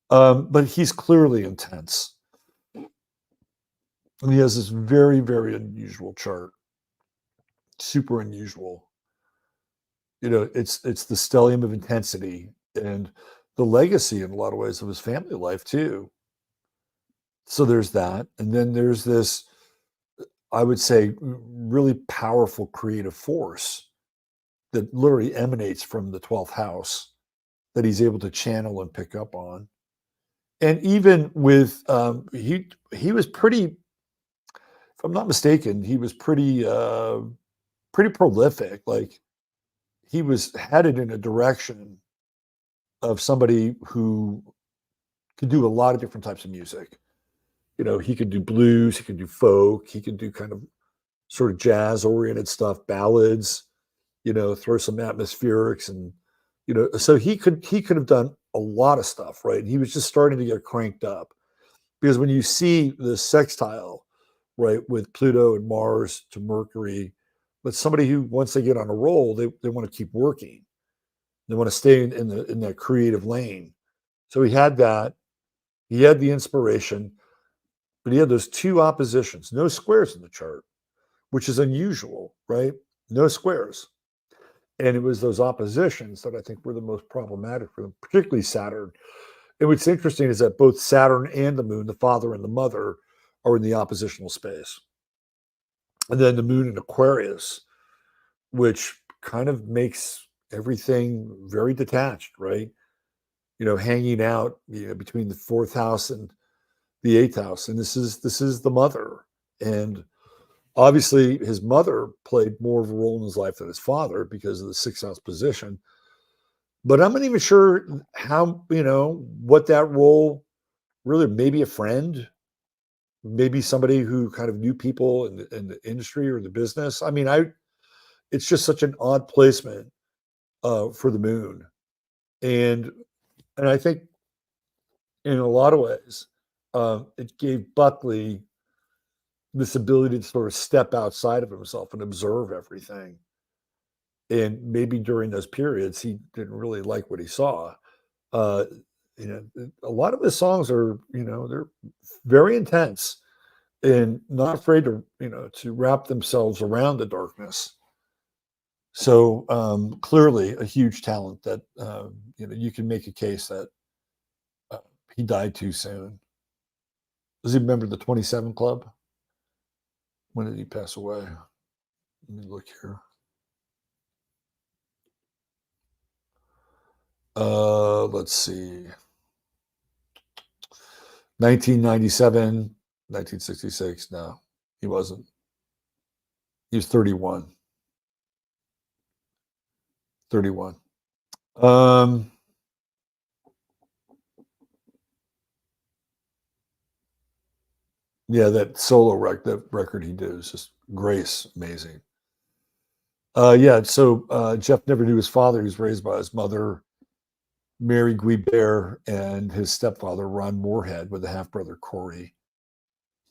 But he's clearly intense. And he has this very, very unusual chart. super unusual. It's the stellium of intensity and the legacy in a lot of ways of his family life too. So there's that. And then there's this, I would say, really powerful creative force that literally emanates from the 12th house that he's able to channel and pick up on. And even with he was pretty, if I'm not mistaken, he was pretty prolific. Like he was headed in a direction of somebody who could do a lot of different types of music. He could do blues, he could do folk, he could do kind of sort of jazz oriented stuff, ballads, throw some atmospherics and so he could have done a lot of stuff, right? He was just starting to get cranked up because when you see the sextile, right, with Pluto and Mars to Mercury, but somebody who once they get on a roll, they want to keep working. They want to stay in that creative lane. So he had that. He had the inspiration, but he had those two oppositions, no squares in the chart, which is unusual, right? No squares. And it was those oppositions that I think were the most problematic for them, particularly Saturn. And what's interesting is that both Saturn and the moon, the father and the mother, are in the oppositional space. And then the moon in Aquarius, which kind of makes everything very detached, right? Hanging out between the fourth house and the eighth house. And this is the mother. And obviously his mother played more of a role in his life than his father because of the sixth house position. But I'm not even sure how, what that role really, maybe a friend, maybe somebody who kind of knew people in the industry or the business. I mean, it's just such an odd placement for the moon. And I think in a lot of ways, it gave Buckley this ability to sort of step outside of himself and observe everything. And maybe during those periods, he didn't really like what he saw. Uh, a lot of his songs are, they're very intense and not afraid to wrap themselves around the darkness. So clearly a huge talent that, you can make a case that he died too soon. Does he remember the 27 Club? When did he pass away? Let me look here. Let's see. 1997, 1966. No, he wasn't. He was 31. 31. Yeah, that that record he did is just grace, amazing. Yeah, so Jeff never knew his father. He was raised by his mother, Mary Guibert, and his stepfather, Ron Moorhead, with a half-brother, Corey.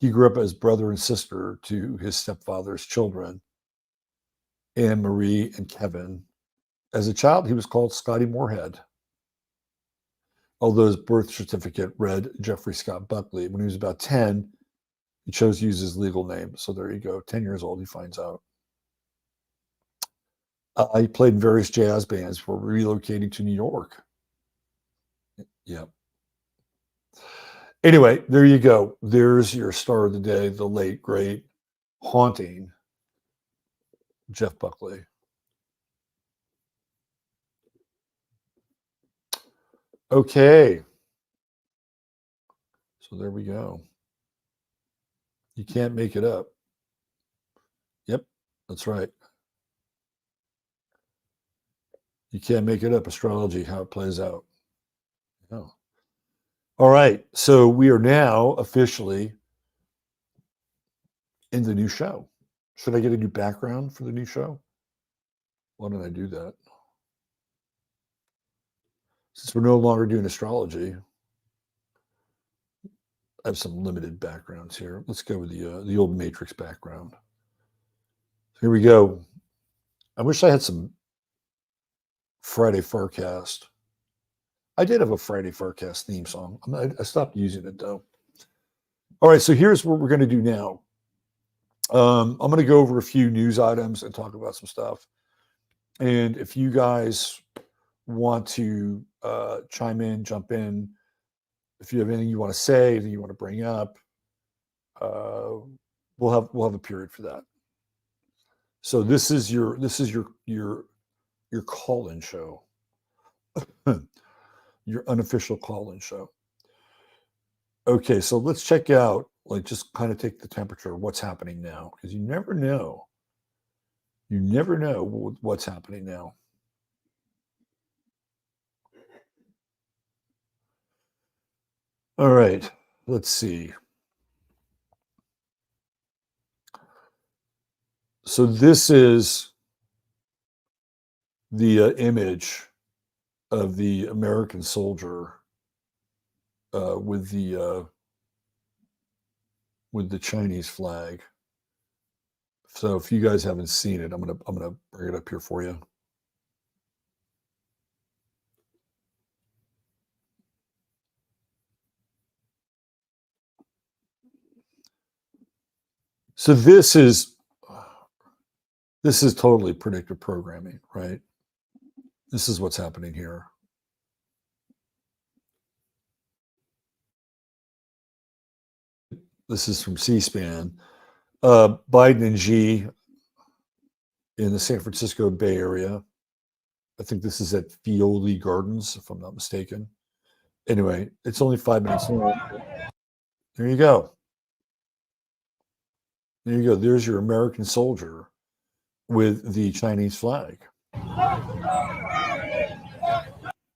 He grew up as brother and sister to his stepfather's children, Anne Marie and Kevin. As a child, he was called Scotty Moorhead, although his birth certificate read Jeffrey Scott Buckley. When he was about 10, he chose to use his legal name. So there you go. 10 years old, he finds out. He played in various jazz bands before relocating to New York. Yeah. Anyway, there you go. There's your star of the day, the late, great, haunting Jeff Buckley. Okay. So there we go. You can't make it up. Yep, that's right. You can't make it up. Astrology, how it plays out. Yeah. All right. So we are now officially in the new show. Should I get a new background for the new show? Why don't I do that? Since we're no longer doing astrology, I have some limited backgrounds here. Let's go with the old Matrix background. Here we go. I wish I had some Friday FARcast. I did have a Friday FARcast theme song. I stopped using it though. All right, so here's what we're going to do now. I'm going to go over a few news items and talk about some stuff. And if you guys want to chime in, jump in, if you have anything you want to say, anything you want to bring up, uh, we'll have a period for that. So this is your call-in show, your unofficial call-in show. Okay, so let's check out, like, just kind of take the temperature of what's happening now, because you never know. You never know what's happening now. All right, let's see. So this is the image of the American soldier with the Chinese flag. So if you guys haven't seen it, I'm gonna bring it up here for you. So this is totally predictive programming, right? This is what's happening here. This is from C-SPAN. Biden and Xi in the San Francisco Bay Area. I think this is at Fioli Gardens, if I'm not mistaken. Anyway, it's only 5 minutes long. There you go. There you go. There's your American soldier with the Chinese flag.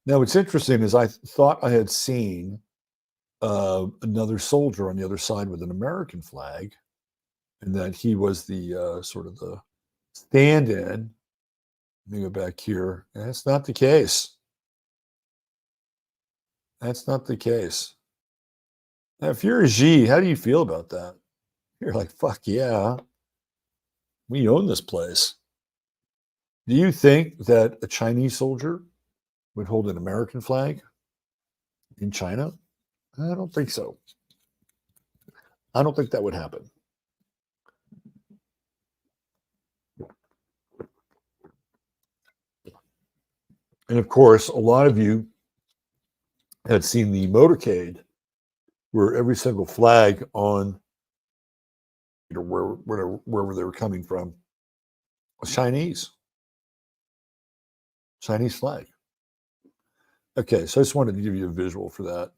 Now, what's interesting is I thought I had seen another soldier on the other side with an American flag, and that he was the sort of the stand-in. Let me go back here. That's not the case. That's not the case. Now, if you're a G, how do you feel about that? You're like, fuck yeah, we own this place. Do you think that a Chinese soldier would hold an American flag in China? I don't think so. I don't think that would happen. And of course, a lot of you had seen the motorcade where every single flag on wherever they were coming from was Chinese flag. Okay, so I just wanted to give you a visual for that.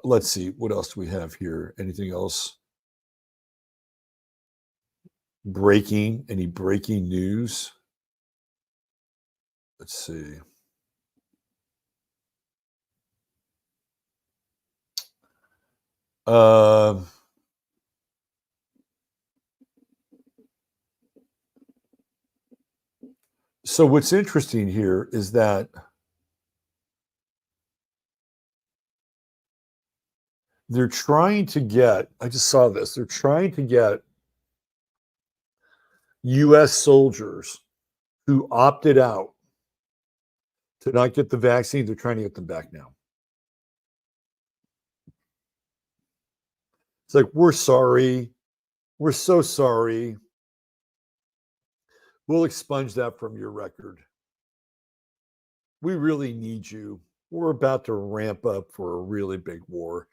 Let's see, what else do we have here? Anything else? Any breaking news? Let's see. So what's interesting here is that they're trying to get, I just saw this, they're trying to get US soldiers who opted out to not get the vaccine, they're trying to get them back now. It's like, we're sorry. We're so sorry. We'll expunge that from your record. We really need you. We're about to ramp up for a really big war,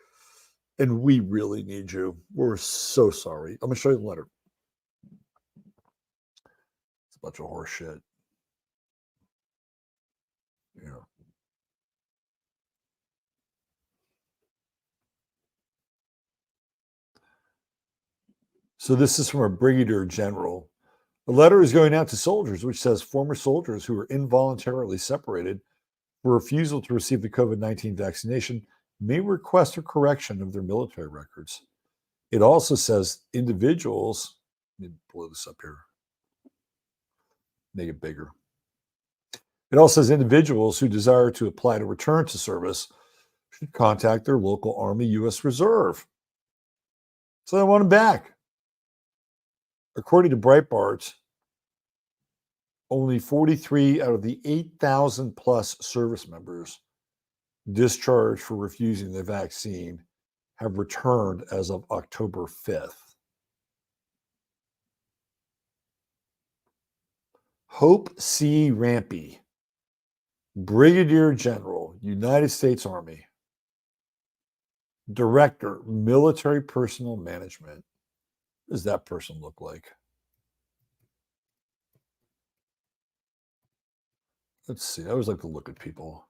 and we really need you. We're so sorry. I'm going to show you the letter. It's a bunch of horse shit. Yeah. So this is from a brigadier general. The letter is going out to soldiers, which says former soldiers who were involuntarily separated for refusal to receive the COVID-19 vaccination may request a correction of their military records. It also says individuals, let me blow this up here, make it bigger. It also says individuals who desire to apply to return to service should contact their local Army U.S. Reserve. So they want them back. According to Breitbart, only 43 out of the 8,000 plus service members discharged for refusing the vaccine have returned as of October 5th. Hope C. Rampy, Brigadier General, United States Army, Director, Military Personnel Management. What does that person look like? Let's see. I always like to look at people.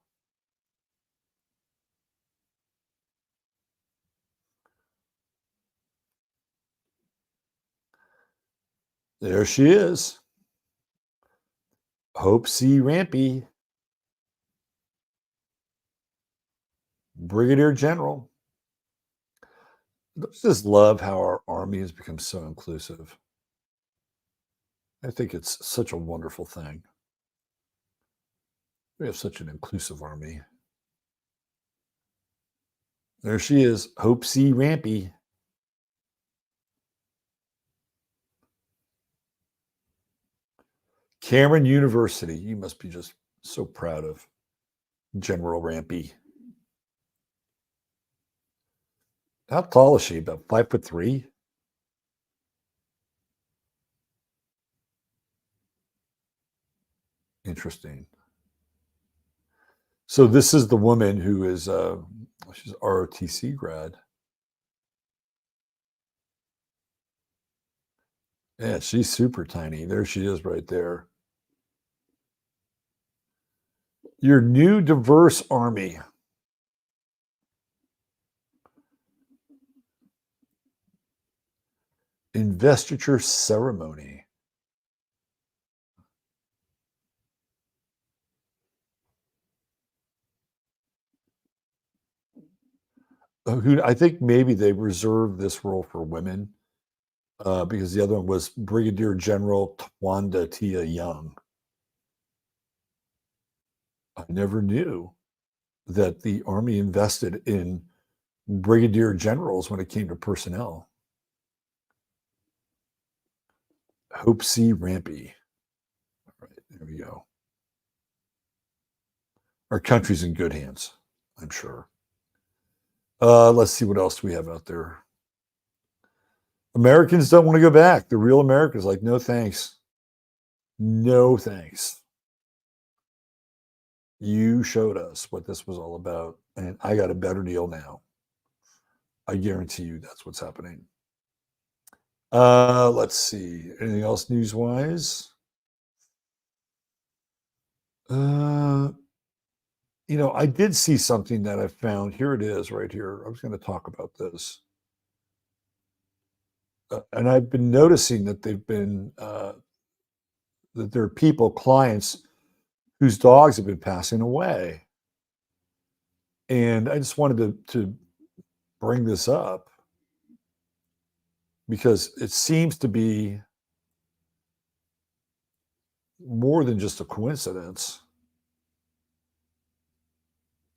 There she is. Hope C. Rampy, Brigadier General. I just love how our Army has become so inclusive. I think it's such a wonderful thing. We have such an inclusive Army. There she is, Hope C. Rampy. Cameron University. You must be just so proud of General Rampy. How tall is she? About 5'3"? Interesting. So this is the woman who is she's ROTC grad. Yeah, she's super tiny. There she is right there. Your new diverse Army. Investiture ceremony. Who I think maybe they reserved this role for women because the other one was Brigadier General Twanda Tia Young. I never knew that the Army invested in brigadier generals when it came to personnel. Hope C. Rampy. All right, there we go. Our country's in good hands, I'm sure. Let's see what else we have out there. Americans don't want to go back. The real Americans like, no thanks. No thanks. You showed us what this was all about, and I got a better deal now. I guarantee you that's what's happening. Let's see. Anything else news-wise? I did see something that I found. Here it is right here. I was going to talk about this. And I've been noticing that that there are people, clients, whose dogs have been passing away. And I just wanted to bring this up because it seems to be more than just a coincidence.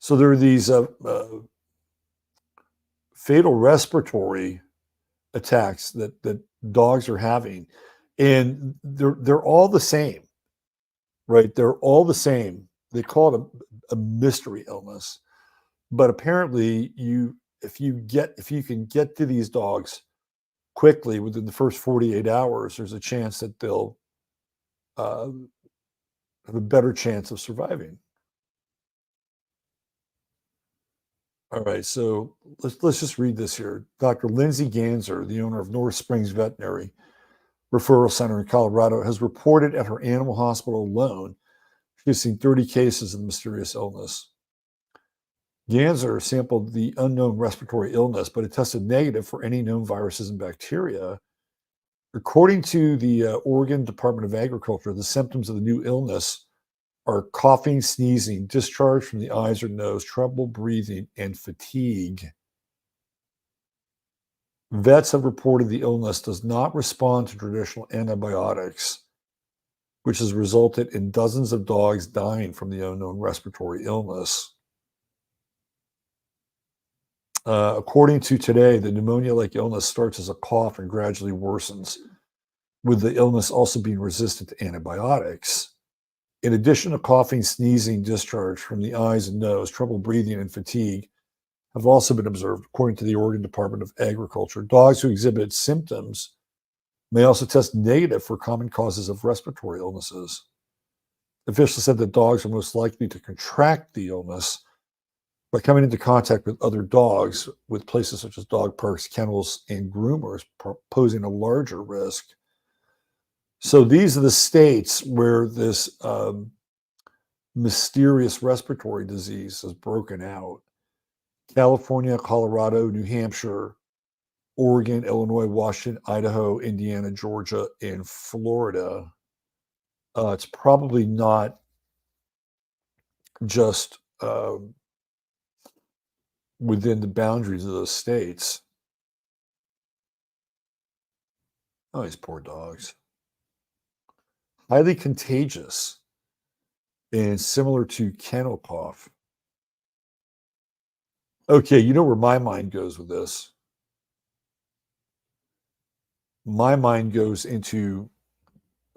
So there are these fatal respiratory attacks that dogs are having, and they're all the same, right? They're all the same. They call it a mystery illness, but apparently if you can get to these dogs quickly within the first 48 hours, there's a chance that they'll have a better chance of surviving. All right, so let's just read this here. Dr. Lindsay Ganser, the owner of North Springs Veterinary Referral Center in Colorado, has reported at her animal hospital alone she has seen 30 cases of the mysterious illness. Ganser sampled the unknown respiratory illness, but it tested negative for any known viruses and bacteria. According to the Oregon Department of Agriculture, the symptoms of the new illness are coughing, sneezing, discharge from the eyes or nose, trouble breathing, and fatigue. Vets have reported the illness does not respond to traditional antibiotics, which has resulted in dozens of dogs dying from the unknown respiratory illness. According to Today, the pneumonia-like illness starts as a cough and gradually worsens, with the illness also being resistant to antibiotics. In addition to coughing, sneezing, discharge from the eyes and nose, trouble breathing, and fatigue have also been observed, according to the Oregon Department of Agriculture. Dogs who exhibit symptoms may also test negative for common causes of respiratory illnesses. Officials said that dogs are most likely to contract the illness by coming into contact with other dogs, with places such as dog parks, kennels, and groomers posing a larger risk. So these are the states where this mysterious respiratory disease has broken out: California, Colorado, New Hampshire, Oregon, Illinois, Washington, Idaho, Indiana, Georgia, and Florida. It's probably not just within the boundaries of those states. Oh, these poor dogs. Highly contagious and similar to kennel cough. Okay, you know where my mind goes with this? My mind goes into,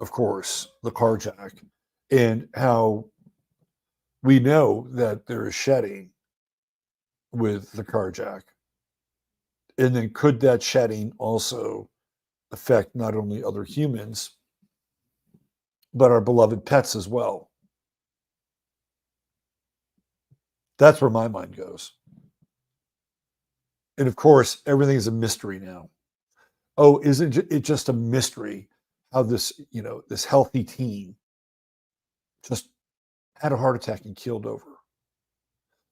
of course, the carjack, and how we know that there is shedding with the carjack. And then could that shedding also affect not only other humans, but our beloved pets as well? That's where my mind goes. And of course, everything is a mystery now. Oh, isn't it just a mystery how this, this healthy teen just had a heart attack and keeled over?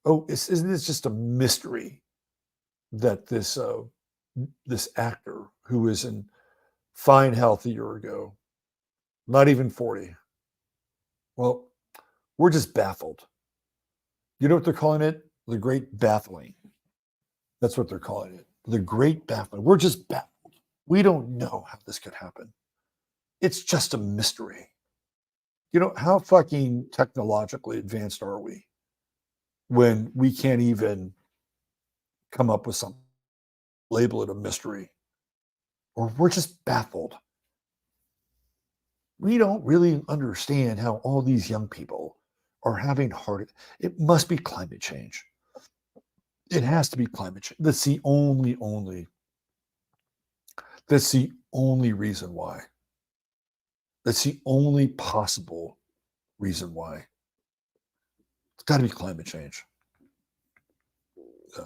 Oh, isn't this just a mystery that this actor who was in fine health a year ago, not even 40? Well, we're just baffled. You know what they're calling it? The Great Baffling. That's what they're calling it. The Great Baffling. We're just baffled. We don't know how this could happen. It's just a mystery. How fucking technologically advanced are we when we can't even come up with something, label it a mystery, or we're just baffled? We don't really understand how all these young people are having heart. It must be climate change. It has to be climate change. That's the only reason why. That's the only possible reason why. It's got to be climate change. Uh,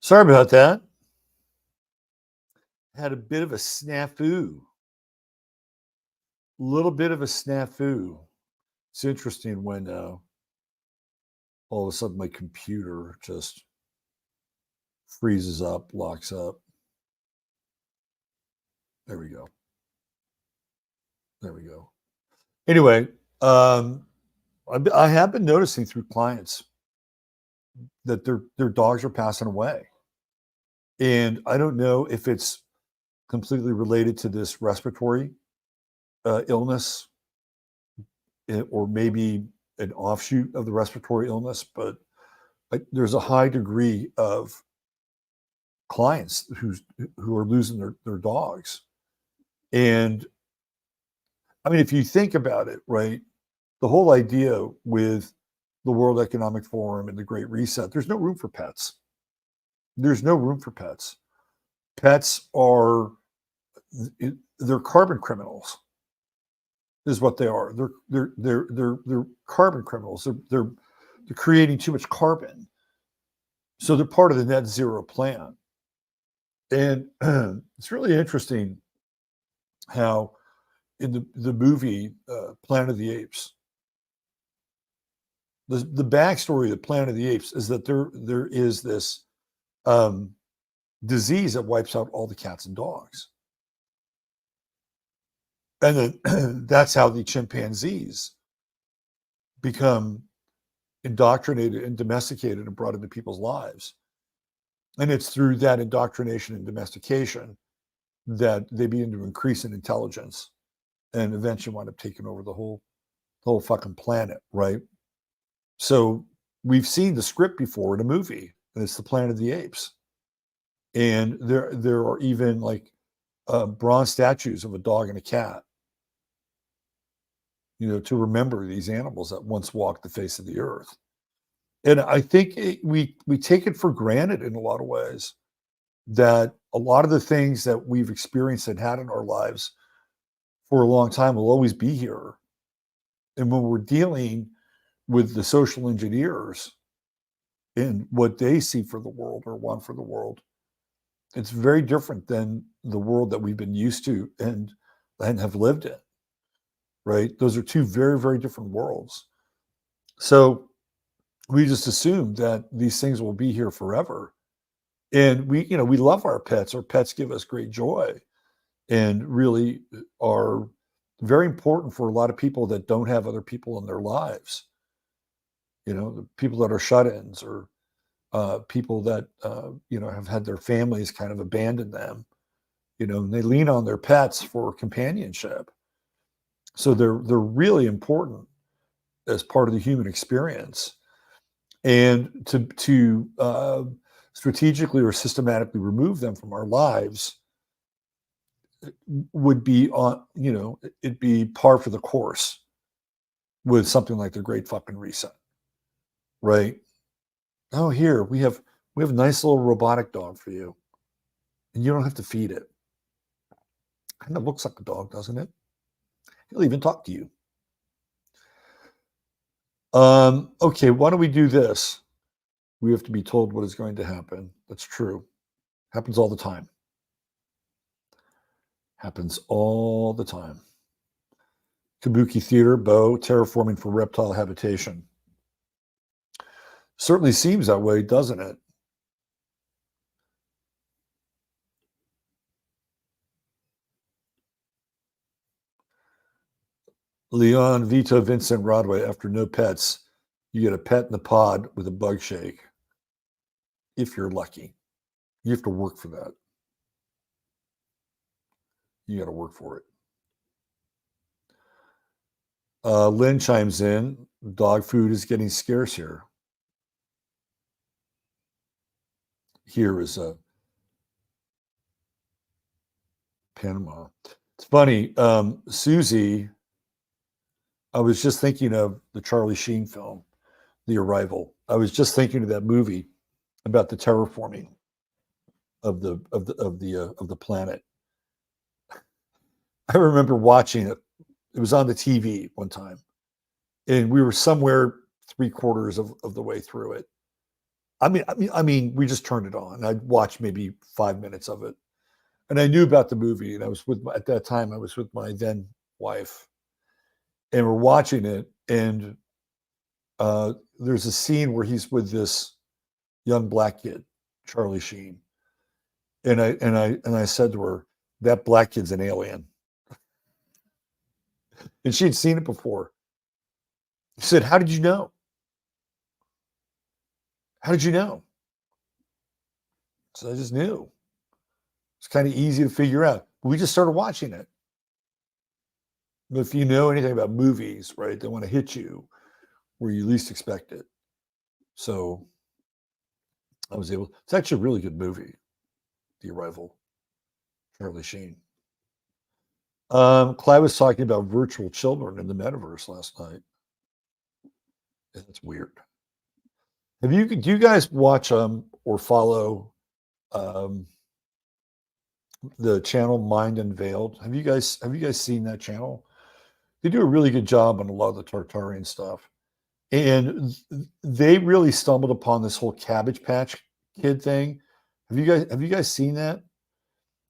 Sorry about that. Had a bit of a snafu. Little bit of a snafu. It's interesting when all of a sudden my computer just freezes up, locks up. There we go. There we go. Anyway, I have been noticing through clients that their dogs are passing away. And I don't know if it's completely related to this respiratory illness or maybe an offshoot of the respiratory illness, but there's a high degree of clients who are losing their dogs. And I mean, if you think about it, right, the whole idea with the World Economic Forum and the Great Reset, there's no room for pets. There's no room for pets. Pets are they're carbon criminals, is what they are. They're carbon criminals. They're creating too much carbon. So they're part of the net zero plan. And it's really interesting how in the movie Planet of the Apes, the backstory of Planet of the Apes is that there is this disease that wipes out all the cats and dogs. And then that's how the chimpanzees become indoctrinated and domesticated and brought into people's lives. And it's through that indoctrination and domestication that they begin to increase in intelligence and eventually wind up taking over the whole fucking planet, right? So we've seen the script before in a movie, and it's the Planet of the Apes. And there are even like bronze statues of a dog and a cat, to remember these animals that once walked the face of the earth. And I think we take it for granted in a lot of ways that a lot of the things that we've experienced and had in our lives for a long time will always be here. And when we're dealing with the social engineers and what they see for the world or want for the world, it's very different than the world that we've been used to and have lived in, right? Those are two very, very different worlds. So we just assume that these things will be here forever. And we love our pets. Our pets give us great joy and really are very important for a lot of people that don't have other people in their lives. The people that are shut-ins or people that have had their families kind of abandon them, and they lean on their pets for companionship. So they're really important as part of the human experience. And to strategically or systematically remove them from our lives would be it'd be par for the course with something like the Great fucking Reset, right? Oh, here we have a nice little robotic dog for you, and you don't have to feed it. Kind of looks like a dog, doesn't it? He'll even talk to you. Okay, why don't we do this? We have to be told what is going to happen. That's true. Happens all the time. Happens all the time. Kabuki Theater, Bo, terraforming for reptile habitation. Certainly seems that way, doesn't it? Leon, Vito, Vincent, Rodway, after no pets, you get a pet in the pod with a bug shake. If you're lucky. You have to work for that. You got to work for it. Lynn chimes in, dog food is getting scarce here. Here is Panama. It's funny, Susie, I was just thinking of the Charlie Sheen film, The Arrival. I was just thinking of that movie about the terraforming of the planet. I remember watching it. It was on the TV one time, and we were somewhere 3/4 of the way through it. We just turned it on. I'd watched maybe 5 minutes of it, and I knew about the movie. And I was at that time, I was with my then wife, and we're watching it. And there's a scene where he's with this young black kid, Charlie Sheen, and I said to her, "That black kid's an alien," and she'd seen it before. She said, "How did you know? How did you know?" So I just knew. It's kind of easy to figure out. We just started watching it. But if you know anything about movies, right, they want to hit you where you least expect it. So I was able. It's actually a really good movie, The Arrival, Charlie Sheen. Clyde was talking about virtual children in the metaverse last night. It's weird. Do you guys watch or follow um the channel Mind Unveiled? Have you guys seen that channel? They do a really good job on a lot of the Tartarian stuff. And they really stumbled upon this whole Cabbage Patch Kid thing. Have you guys seen that?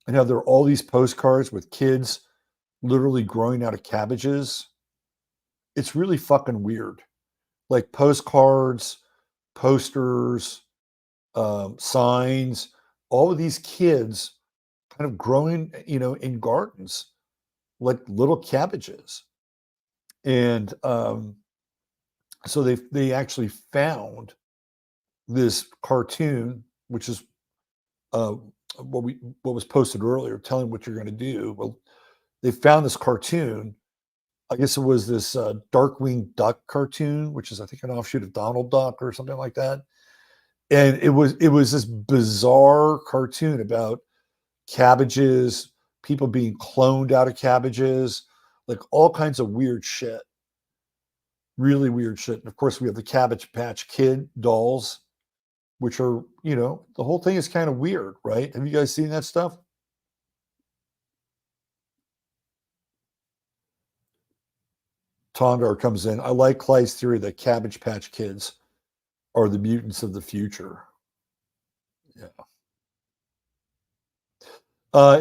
And how there are all these postcards with kids literally growing out of cabbages. It's really fucking weird. Like postcards, posters, signs, all of these kids kind of growing, in gardens like little cabbages. And so they actually found this cartoon, which is uh, what was posted earlier, telling what you're going to do. Well, they found this cartoon. I guess it was this Darkwing Duck cartoon, which is I think an offshoot of Donald Duck or something like that. And it was this bizarre cartoon about cabbages, people being cloned out of cabbages, like all kinds of weird shit. Really weird shit. And of course, we have the Cabbage Patch Kid dolls, which are, the whole thing is kind of weird, right? Have you guys seen that stuff? Tondar comes in. I like Clyde's theory that Cabbage Patch Kids are the mutants of the future. Yeah.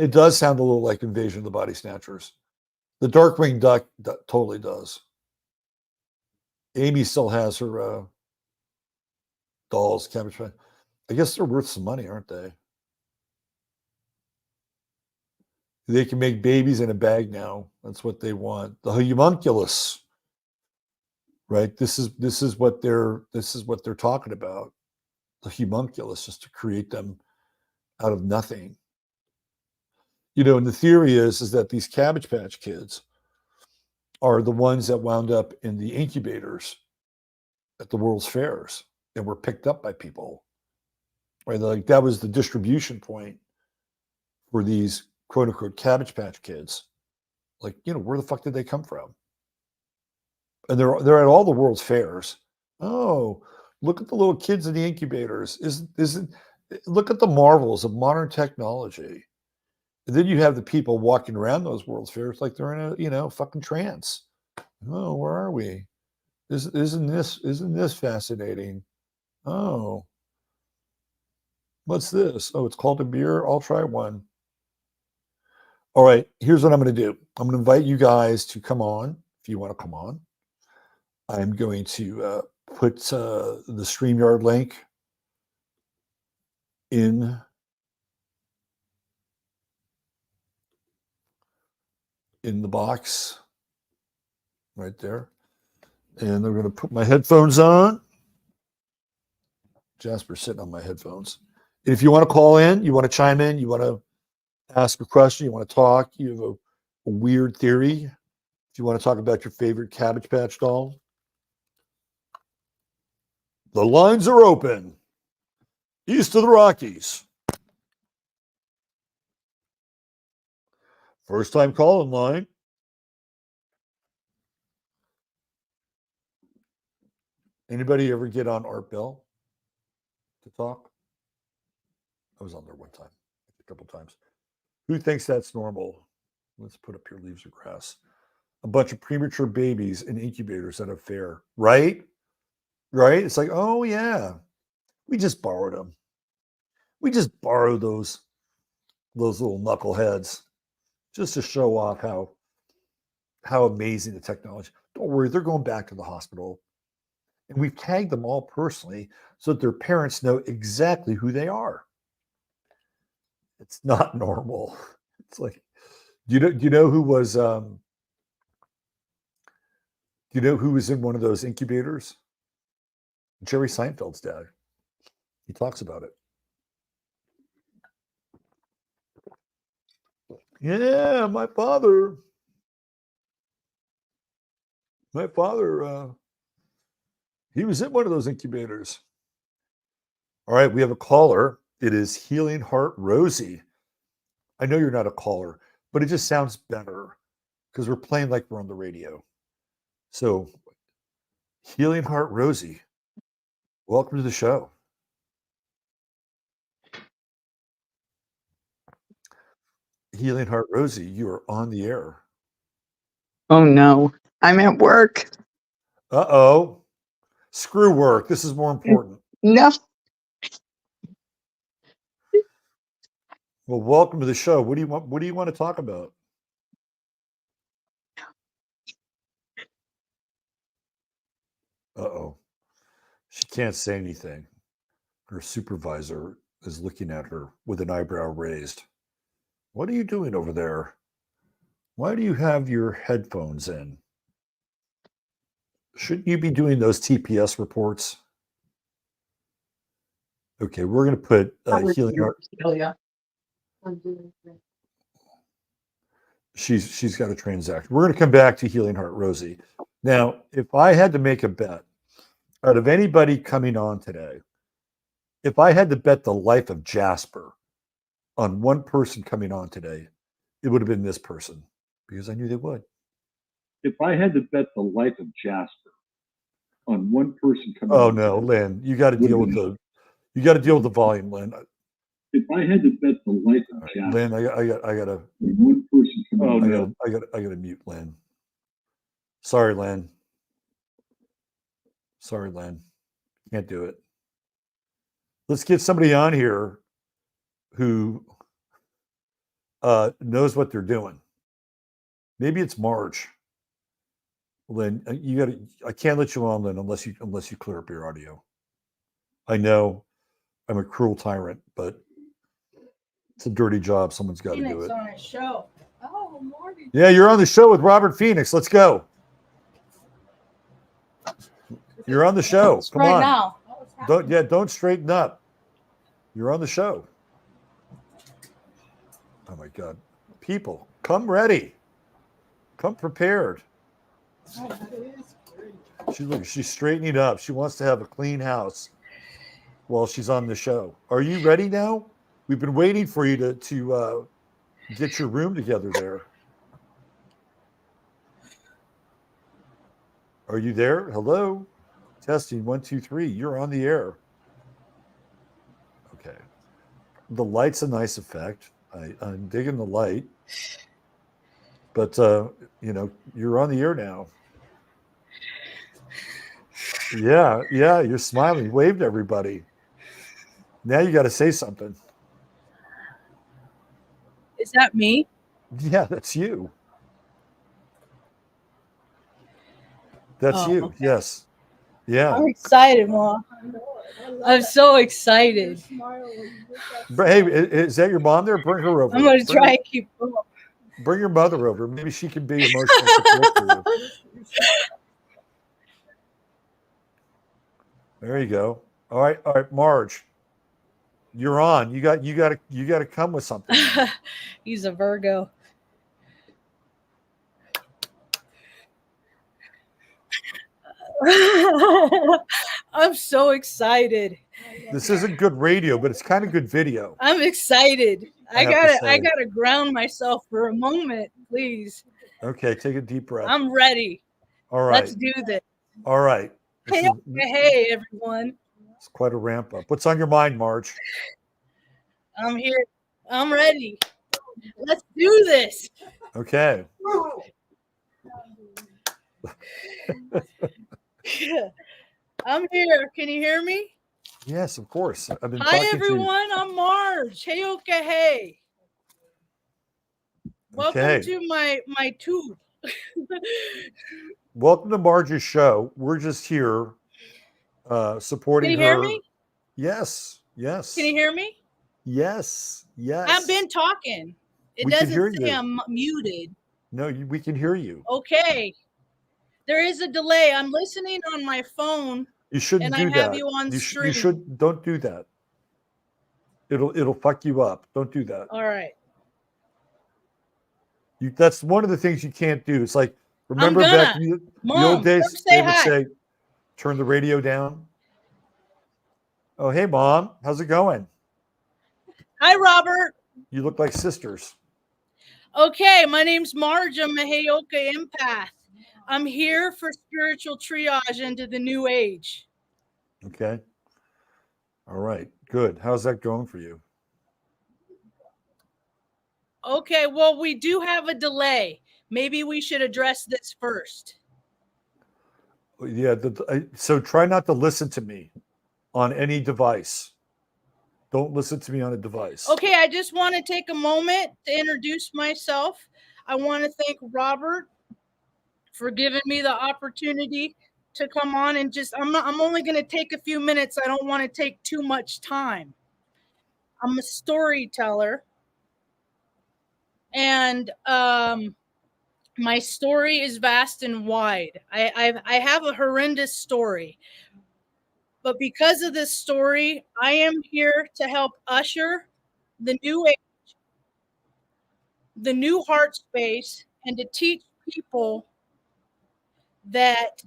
It does sound a little like Invasion of the Body Snatchers. The Darkwing Duck totally does. Amy still has her dolls, Cabbage Patch. I guess they're worth some money, aren't they? They can make babies in a bag now. That's what they want. The homunculus, right? This is what they're talking about. The homunculus, just to create them out of nothing. And the theory is that these Cabbage Patch Kids are the ones that wound up in the incubators at the World's Fairs and were picked up by people. Right? Like that was the distribution point for these quote unquote Cabbage Patch Kids. Like, where the fuck did they come from? And they're at all the World's Fairs. Oh, look at the little kids in the incubators. Isn't look at the marvels of modern technology. And then you have the people walking around those World's Fairs like they're in a fucking trance. Oh, where are we? Isn't this fascinating? Oh, what's this? Oh, it's called a beer. I'll try one. All right, here's what I'm going to do. I'm going to invite you guys to come on if you want to come on. I'm going to put the StreamYard link in the box right there. And I'm going to put my headphones on. Jasper's sitting on my headphones. And if you want to call in, you want to chime in, you want to ask a question, you want to talk, you have a weird theory, if you want to talk about your favorite Cabbage Patch doll, the lines are open. East of the Rockies. First time call in line. Anybody ever get on Art Bell to talk? I was on there one time, a couple times. Who thinks that's normal? Let's put up here leaves of grass. A bunch of premature babies in incubators at a fair, right? Right? It's like, oh yeah. We just borrowed them. We just borrowed those little knuckleheads just to show off how amazing the technology. Don't worry, they're going back to the hospital. And we've tagged them all personally so that their parents know exactly who they are. It's not normal. It's like, do you know who was do you know who was in one of those incubators? Jerry Seinfeld's dad. He talks about it. Yeah, my father, he was in one of those incubators. All right, we have a caller. It is Healing Heart Rosie. I know you're not a caller, but it just sounds better because we're playing like we're on the radio. So, Healing Heart Rosie, welcome to the show. Healing Heart Rosie, you are on the air. Oh no, I'm at work. Uh-oh. Screw work. This is more important. No. Well, welcome to the show. What do you want to talk about? Uh-oh. She can't say anything. Her supervisor is looking at her with an eyebrow raised. What are you doing over there? Why do you have your headphones in? Shouldn't you be doing those TPS reports? Okay, we're going to put Healing Heart. She's got a transaction. We're going to come back to Healing Heart Rosie. Now, if I had to make a bet out of anybody coming on today, if I had to bet the life of Jasper on one person coming on today, it would have been this person because I knew they would. If I had to bet the life of Jasper on one person coming on today, Lynn, you got to deal with the volume, Lynn. If I had to bet the life of Jasper, Lynn, I got to one person coming on. I got to mute Lynn. Sorry, Lynn. Can't do it. Let's get somebody on here who knows what they're doing. Maybe it's Marge. Lynn, I can't let you on, Lynn, unless you clear up your audio. I know I'm a cruel tyrant, but it's a dirty job. Someone's got to do it. On a show. Oh, Marty. Yeah, you're on the show with Robert Phoenix. Let's go. You're on the show. Come on. Now. Don't straighten up. You're on the show. Oh my God. People, come ready. Come prepared. She's straightening up. She wants to have a clean house while she's on the show. Are you ready now? We've been waiting for you to get your room together there. Are you there? Hello? Testing 1, 2, 3. You're on the air. Okay. The light's a nice effect. I'm digging the light. But you're on the air now. Yeah, you're smiling. Wave to everybody. Now you got to say something. Is that me? Yeah, that's you. That's you. Okay. Yes. Yeah. I'm excited, Mom. I'm so excited. Hey, is that your mom there? Bring her over. I'm going to try and keep going. Bring your mother over. Maybe she can be emotional support for you. There you go. All right, Marge. You're on. You got to come with something. He's a Virgo. I'm so excited. This isn't good radio, but it's kind of good video. I'm excited. I gotta ground myself for a moment, please. Okay, take a deep breath. I'm ready. All right. Let's do this. All right. Hey, everyone. It's quite a ramp up. What's on your mind, Marge? I'm here. I'm ready. Let's do this. Okay. I'm here. Can you hear me? Yes, of course. I've been Hi, talking everyone. I'm Marge. Hey, okay, hey. Welcome Okay. to my tube. Welcome to Marge's show. We're just here supporting Can you hear her. me? Yes, yes. Can you hear me? Yes, yes. I've been talking. It We can doesn't hear say you. I'm muted. No, we can hear you. Okay. There is a delay. I'm listening on my phone, You shouldn't and I do have that. you on You stream. should don't do that. It'll fuck you up. Don't do that. All right. That's one of the things you can't do. It's like, remember I'm gonna. back in the old Mom, days, come say they would hi. say, turn the radio down. Oh, hey, Mom. How's it going? Hi, Robert. You look like sisters. Okay, my name's Marge. I'm a Heyoka empath. I'm here for spiritual triage into the new age. Okay. All right. Good. How's that going for you? Okay, well, we do have a delay. Maybe we should address this first. Yeah. So try not to listen to me on any device. Don't listen to me on a device. Okay, I just want to take a moment to introduce myself. I want to thank Robert for giving me the opportunity to come on and I'm only going to take a few minutes. I don't want to take too much time. I'm a storyteller, and my story is vast and wide. I have a horrendous story, but because of this story, I am here to help usher the new age, the new heart space, and to teach people that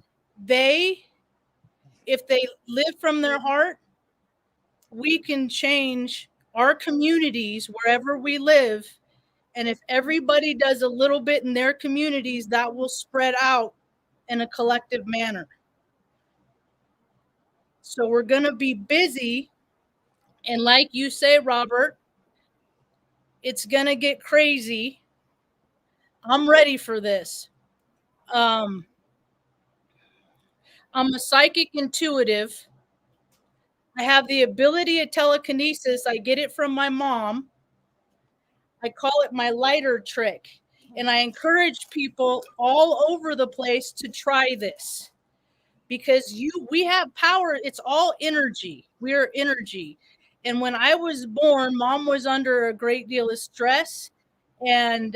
if they live from their heart, we can change our communities wherever we live. And if everybody does a little bit in their communities, that will spread out in a collective manner. So we're going to be busy. And like you say, Robert, it's going to get crazy. I'm ready for this. I'm a psychic intuitive. I have the ability of telekinesis. I get it from my mom. I call it my lighter trick. And I encourage people all over the place to try this, because we have power. It's all energy. We're energy. And when I was born, mom was under a great deal of stress, and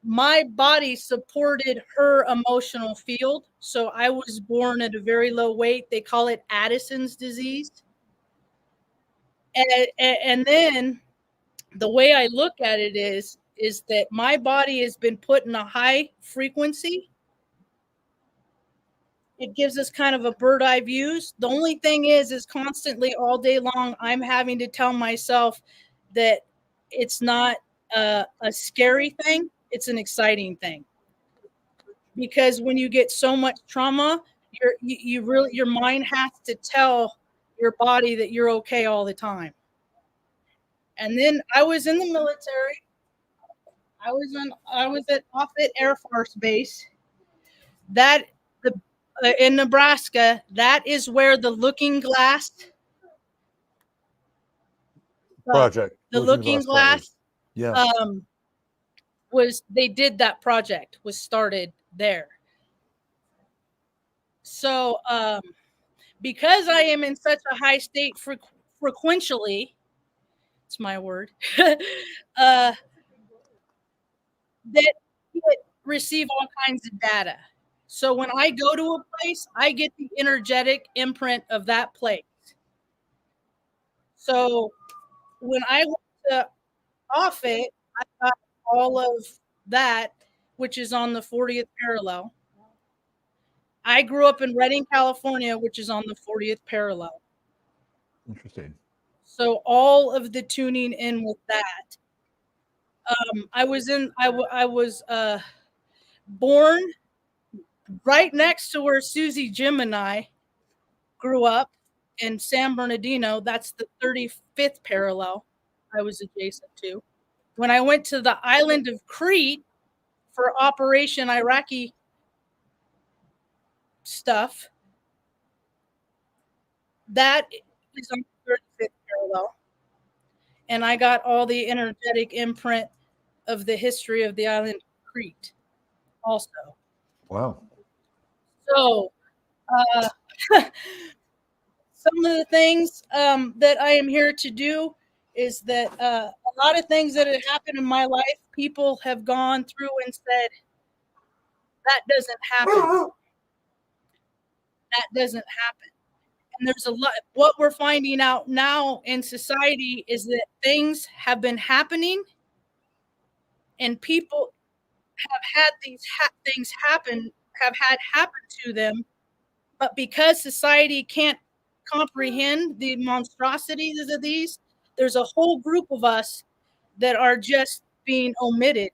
my body supported her emotional field. So I was born at a very low weight. They call it Addison's disease. And then the way I look at it is that my body has been put in a high frequency. It gives us kind of a bird eye views. The only thing is constantly all day long, I'm having to tell myself that it's not a scary thing. It's an exciting thing. Because when you get so much trauma, your mind has to tell your body that you're okay all the time. And then I was in the military. I was at Offutt Air Force Base. That in Nebraska, that is where the Looking Glass Project. the Looking Glass Yeah. they did that project, was started there. So because I am in such a high state frequentially, it's my word, that it receive all kinds of data. So when I go to a place, I get the energetic imprint of that place. So when I went to Offutt, I got all of that, which is on the 40th parallel. I grew up in Redding, California, which is on the 40th parallel. Interesting. So all of the tuning in with that. I was born right next to where Susie, Jim, and I grew up in San Bernardino. That's the 35th parallel I was adjacent to. When I went to the island of Crete for Operation Iraqi stuff, that is on the 35th parallel. And I got all the energetic imprint of the history of the island of Crete also. Wow. So, uh, some of the things that I am here to do is that a lot of things that have happened in my life, people have gone through and said, that doesn't happen. That doesn't happen. And there's a lot. What we're finding out now in society is that things have been happening and people have had these things happen, have had happen to them. But because society can't comprehend the monstrosities of these, there's a whole group of us that are just being omitted.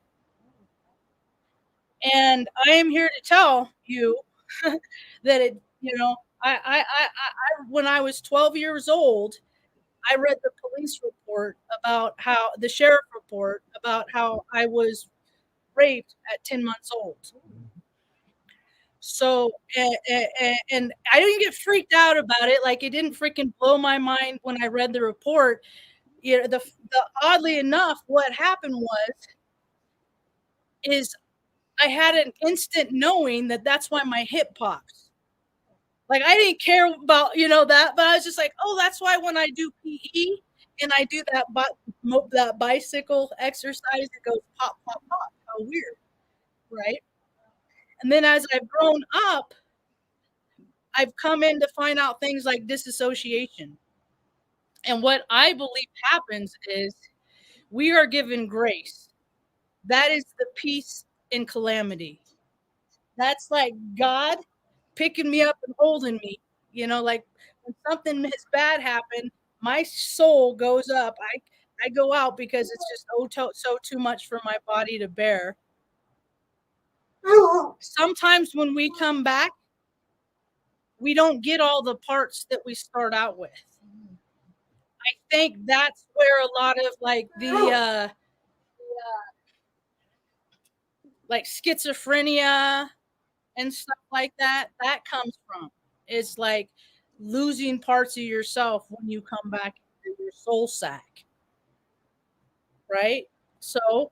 And I am here to tell you that it, when I was 12 years old, I read the police report about how the sheriff report about how I was raped at 10 months old. So, and I didn't get freaked out about it. Like, it didn't freaking blow my mind when I read the report. You know, the oddly enough, what happened is I had an instant knowing that that's why my hip pops. Like, I didn't care about, that, but I was just like, oh, that's why when I do PE and I do that bicycle exercise, it goes pop, pop, pop. How weird, right? And then as I've grown up, I've come in to find out things like disassociation. And what I believe happens is we are given grace. That is the peace in calamity. That's like God picking me up and holding me. Like when something bad happened, my soul goes up. I go out because it's just so too much for my body to bear. Sometimes when we come back, we don't get all the parts that we start out with. I think that's where a lot of like the like schizophrenia and stuff like that comes from. It's like losing parts of yourself when you come back into your soul sack. Right? So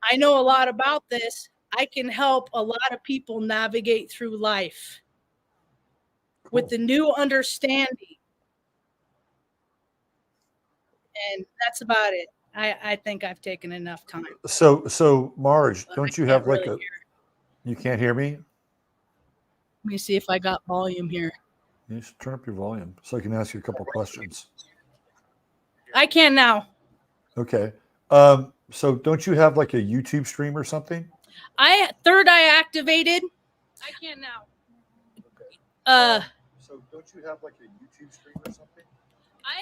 I know a lot about this. I can help a lot of people navigate through life with the new understanding. And that's about it. I think I've taken enough time. So Marge, But don't I you can't have like really you can't hear me? Let me see if I got volume here. You should turn up your volume so I can ask you a couple questions. I can now. Okay. So don't you have like a YouTube stream or something? Third eye activated. I can now. So don't you have like a YouTube stream or something?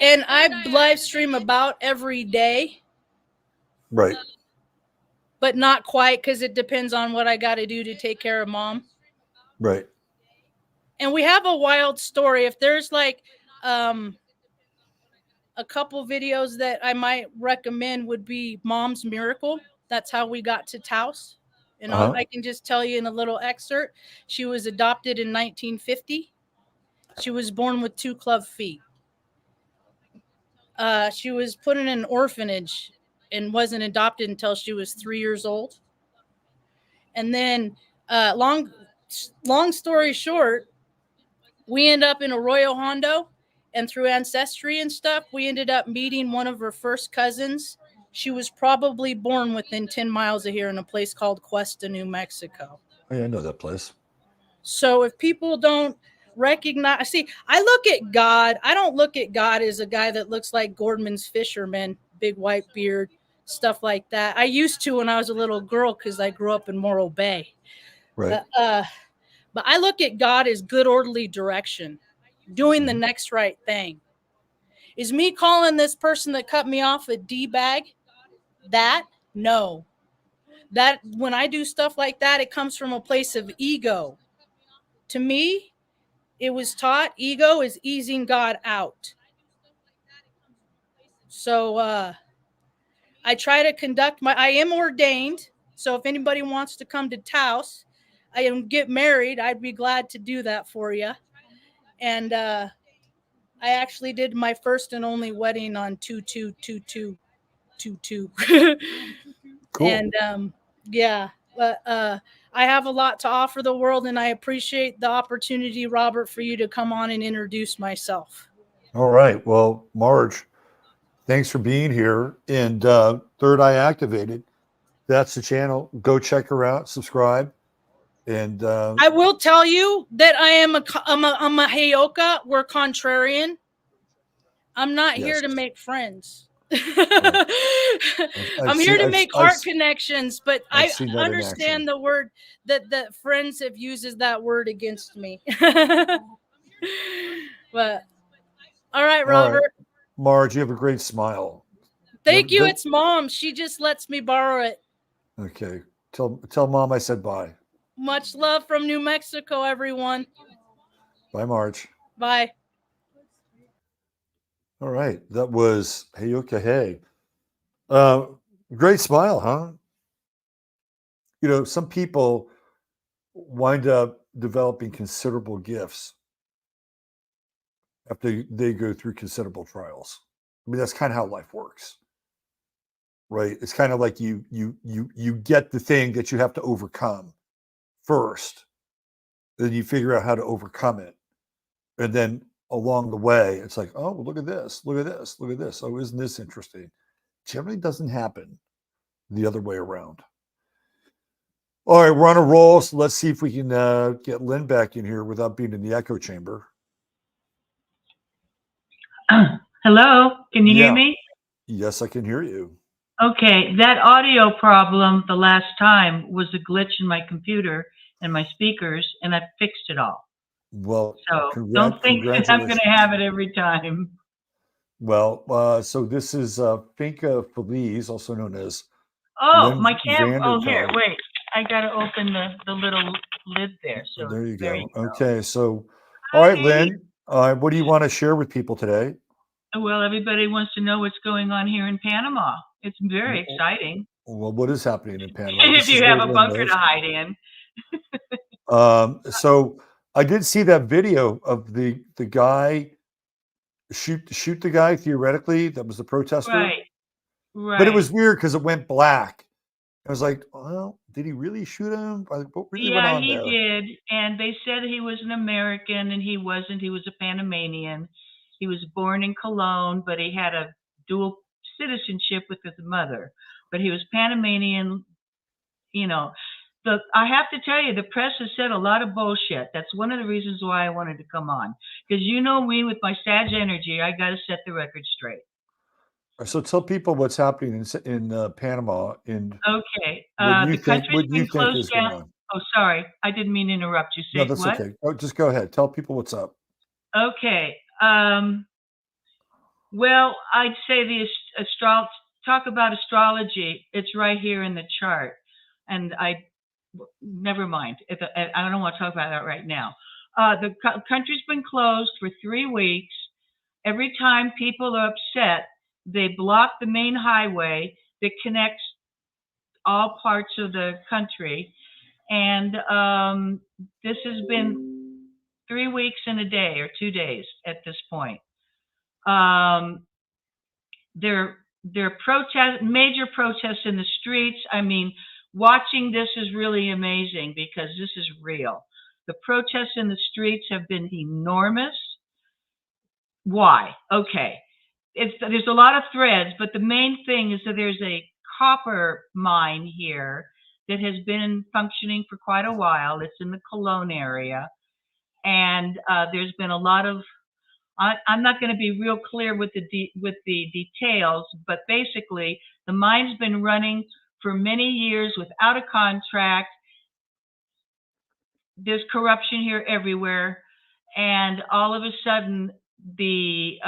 And I live stream about every day. Right. But not quite, because it depends on what I got to do to take care of mom. Right. And we have a wild story. If there's like a couple videos that I might recommend would be Mom's Miracle. That's how we got to Taos. And I can just tell you in a little excerpt. She was adopted in 1950. She was born with 2 club feet. She was put in an orphanage and wasn't adopted until she was 3 years old. And then long story short, we end up in Arroyo Hondo, and through ancestry and stuff, we ended up meeting one of her first cousins. She was probably born within 10 miles of here in a place called Cuesta, New Mexico. Oh, yeah, I know that place. So if people don't recognize, see, I look at God. I don't look at God as a guy that looks like Gordman's fisherman, big white beard, stuff like that. I used to when I was a little girl because I grew up in Morro Bay. Right. But I look at God as good, orderly direction, doing the next right thing. Is me calling this person that cut me off a D-bag? That? No. That when I do stuff like that, it comes from a place of ego. To me, it was taught ego is easing God out. So I try to conduct I am ordained. So if anybody wants to come to Taos and get married, I'd be glad to do that for you. And I actually did my first and only wedding on 222222. Cool. And yeah, but I have a lot to offer the world, and I appreciate the opportunity, Robert, for you to come on and introduce myself. All right. Well, Marge, thanks for being here. And Third Eye Activated, that's the channel. Go check her out, subscribe. And I will tell you that I'm a Heyoka. We're contrarian. I'm not here to make friends. I'm here to make heart connections, but I understand the word that friends have uses that word against me. But all right, Robert. Right. Marge, you have a great smile. Thank you. It's Mom. She just lets me borrow it. Okay. Tell Mom I said bye. Much love from New Mexico, everyone. Bye, Marge. Bye. All right. That was Heyoka Hey. Great smile, huh? You know, some people wind up developing considerable gifts after they go through considerable trials. I mean, that's kind of how life works, right? It's kind of like you get the thing that you have to overcome first, then you figure out how to overcome it, and then along the way, it's like, oh, look at this, look at this, look at this. Oh, isn't this interesting? Generally, doesn't happen the other way around. All right, we're on a roll, so let's see if we can get Lynn back in here without being in the echo chamber. Hello, can you hear me? Yes, I can hear you. Okay, that audio problem the last time was a glitch in my computer and my speakers, and I fixed it all. Well, so don't think that I'm going to have it every time. Well, so this is Finca Feliz, also known as Lynn my camera. Oh, here, wait. I got to open the little lid there. So there you go. Okay, so all right, Lynn, what do you want to share with people today? Well, everybody wants to know what's going on here in Panama. It's very exciting. Well, what is happening in Panama? If you have a bunker to hide in. So I did see that video of the guy shoot the guy, theoretically. That was the protester. Right. But it was weird because it went black. I was like, well, did he really shoot him? What really went on there? Yeah, he did. And they said he was an American, and he wasn't. He was a Panamanian. He was born in Cologne, but he had a dual citizenship with his mother. But he was Panamanian. You know, I have to tell you, the press has said a lot of bullshit. That's one of the reasons why I wanted to come on. Because you know me, with my Sag energy, I got to set the record straight. So tell people what's happening in Panama. Okay. The country's been closed down. Oh, sorry. I didn't mean to interrupt you. No, that's okay. Oh, just go ahead. Tell people what's up. Okay. Well, I'd say talk about astrology. It's right here in the chart. And never mind. I don't want to talk about that right now. The country's been closed for 3 weeks. Every time people are upset, they block the main highway that connects all parts of the country. And this has been 3 weeks and a day or 2 days at this point. There are major protests in the streets. I mean, watching this is really amazing because this is real. The protests in the streets have been enormous. Why? Okay. There's a lot of threads, but the main thing is that there's a copper mine here that has been functioning for quite a while. It's in the Cologne area. And there's been a lot of, I'm not going to be real clear with the details, but basically the mine's been running for many years without a contract. There's corruption here everywhere. And all of a sudden, the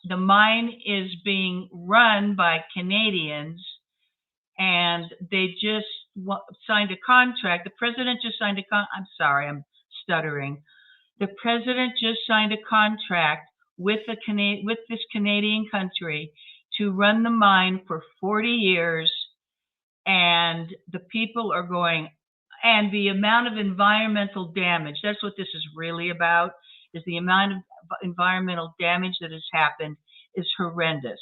mine is being run by Canadians, and they just signed a contract. The president just signed I'm sorry, I'm stuttering. The president just signed a contract with this Canadian country to run the mine for 40 years, and the people are going, and the amount of environmental damage, that's what this is really about. is the amount of environmental damage that has happened is horrendous.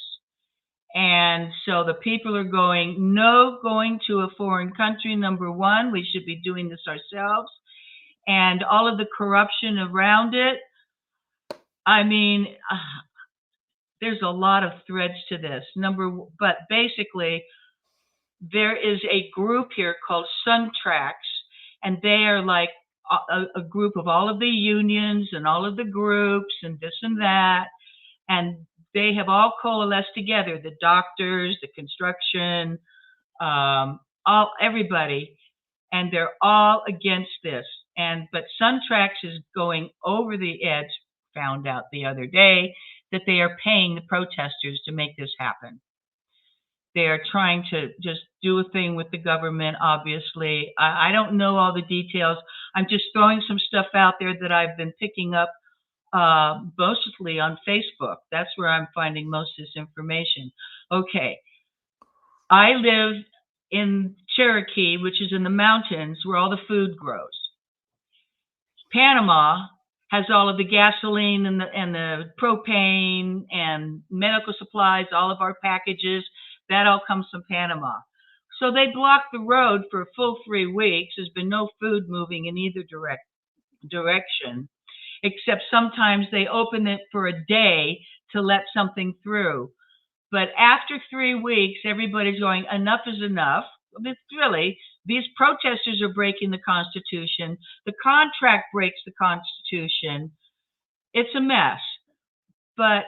And so the people are going, no going to a foreign country, number one, we should be doing this ourselves. And all of the corruption around it, I mean, there's a lot of threads to this. But basically, there is a group here called SunTrax, and they are like a group of all of the unions and all of the groups and this and that. And they have all coalesced together, the doctors, the construction, everybody, and they're all against this. But SunTrax is going over the edge, found out the other day that they are paying the protesters to make this happen. They are trying to just do a thing with the government, obviously. I don't know all the details. I'm just throwing some stuff out there that I've been picking up mostly on Facebook. That's where I'm finding most of this information. Okay. I live in Cherokee, which is in the mountains where all the food grows. Panama has all of the gasoline and the propane and medical supplies, all of our packages. That all comes from Panama. So they blocked the road for a full 3 weeks. There's been no food moving in either direction, except sometimes they open it for a day to let something through. But after 3 weeks, everybody's going, enough is enough. Really, these protesters are breaking the Constitution. The contract breaks the Constitution. It's a mess. But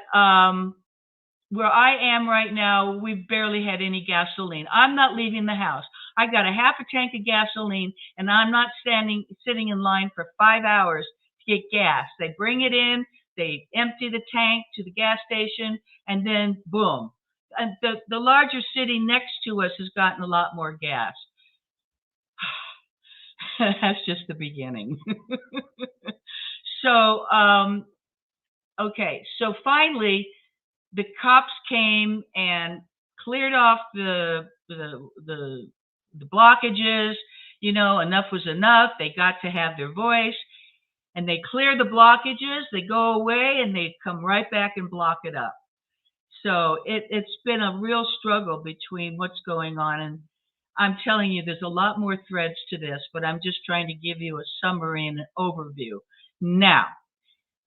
where I am right now, we've barely had any gasoline. I'm not leaving the house. I got a half a tank of gasoline, and I'm not sitting in line for 5 hours to get gas. They bring it in, they empty the tank to the gas station, and then boom. And the larger city next to us has gotten a lot more gas. That's just the beginning. So, okay. So finally, the cops came and cleared off the blockages. You know, enough was enough. They got to have their voice. And they clear the blockages. They go away, and they come right back and block it up. So it's been a real struggle between what's going on. And I'm telling you, there's a lot more threads to this, but I'm just trying to give you a summary and an overview. Now,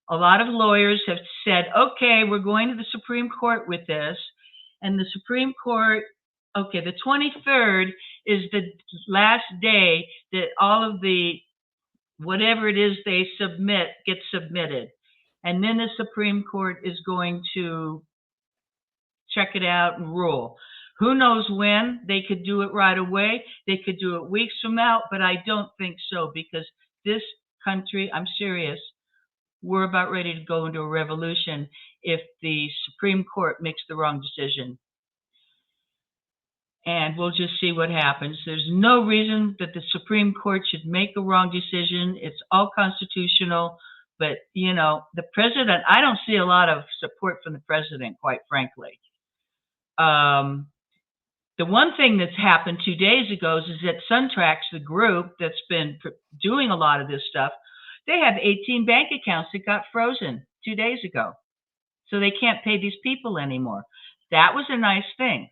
a lot of lawyers have said, okay, we're going to the Supreme Court with this. And the Supreme Court, okay, the 23rd is the last day that all of the, whatever it is they submit, gets submitted. And then the Supreme Court is going to check it out and rule. Who knows when? They could do it right away. They could do it weeks from now, but I don't think so, because this country, I'm serious, we're about ready to go into a revolution if the Supreme Court makes the wrong decision. And we'll just see what happens. There's no reason that the Supreme Court should make a wrong decision. It's all constitutional. But, you know, the president, I don't see a lot of support from the president, quite frankly. The one thing that's happened 2 days ago is that SunTrax, the group that's been doing a lot of this stuff, they have 18 bank accounts that got frozen 2 days ago. So they can't pay these people anymore. That was a nice thing.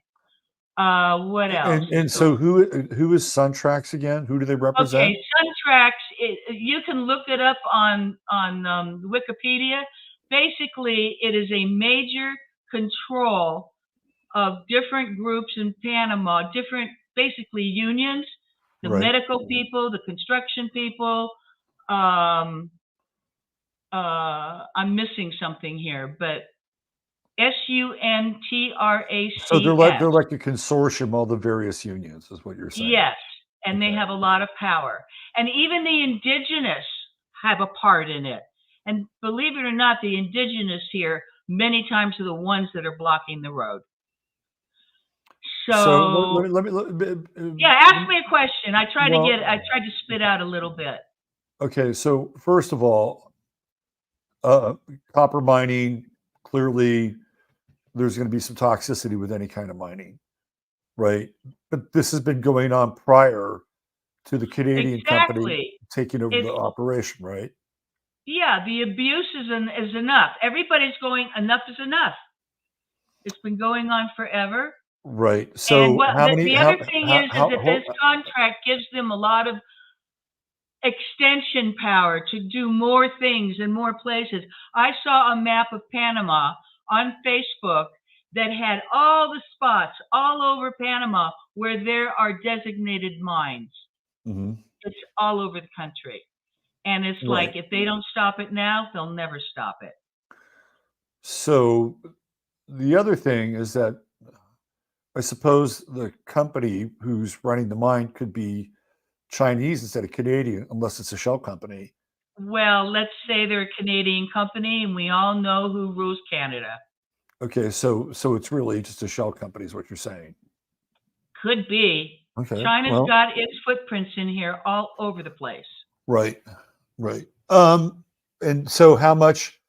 What else? And so who is SunTrax again? Who do they represent? Okay, SunTrax, you can look it up on Wikipedia. Basically, it is a major control of different groups in Panama, different, basically, unions, the Right. medical people, the construction people. I'm missing something here, but SUNTRACS. So they're like a consortium, all the various unions, is what you're saying. Yes, and Okay. they have a lot of power. And even the indigenous have a part in it. And believe it or not, the indigenous here many times are the ones that are blocking the road. So let me yeah, ask me a question. I tried Well- to spit out a little bit. Okay, so first of all, copper mining, clearly there's going to be some toxicity with any kind of mining, right? But this has been going on prior to the Canadian company Exactly. taking over the operation, right? Yeah, the abuse is enough. Everybody's going, enough is enough. It's been going on forever. Right. And So what how many? the other thing is How that this contract gives them a lot of extension power to do more things in more places. I saw a map of Panama on Facebook that had all the spots all over Panama where there are designated mines. Mhm. It's all over the country. And it's Right. like, if they don't stop it now, they'll never stop it. So the other thing is that I suppose the company who's running the mine could be Chinese instead of Canadian, unless it's a shell company. Well, let's say they're a Canadian company, and we all know who rules Canada. Okay, so it's really just a shell company, is what you're saying. Could be. Okay, China's well, got its footprints in here all over the place. right, right. And so how much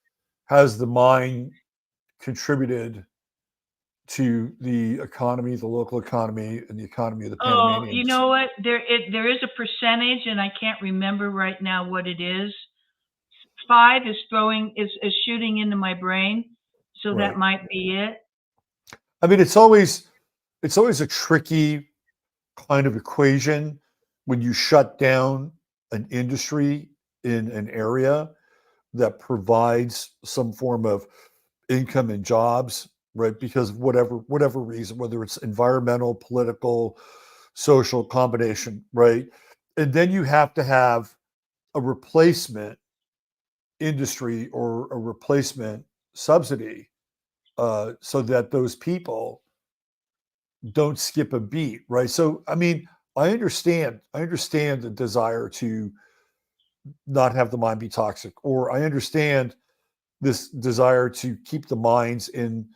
has the mine contributed to the economy, the local economy, and the economy of the Oh, you Panamanians? know what? There is a percentage, and I can't remember right now what it is. 5 is shooting into my brain, so Right. that might be it. I mean, it's always a tricky kind of equation when you shut down an industry in an area that provides some form of income and jobs, right? Because of whatever reason, whether it's environmental, political, social combination, right? And then you have to have a replacement industry or a replacement subsidy so that those people don't skip a beat, right? So, I mean, I understand the desire to not have the mine be toxic, or I understand this desire to keep the mines in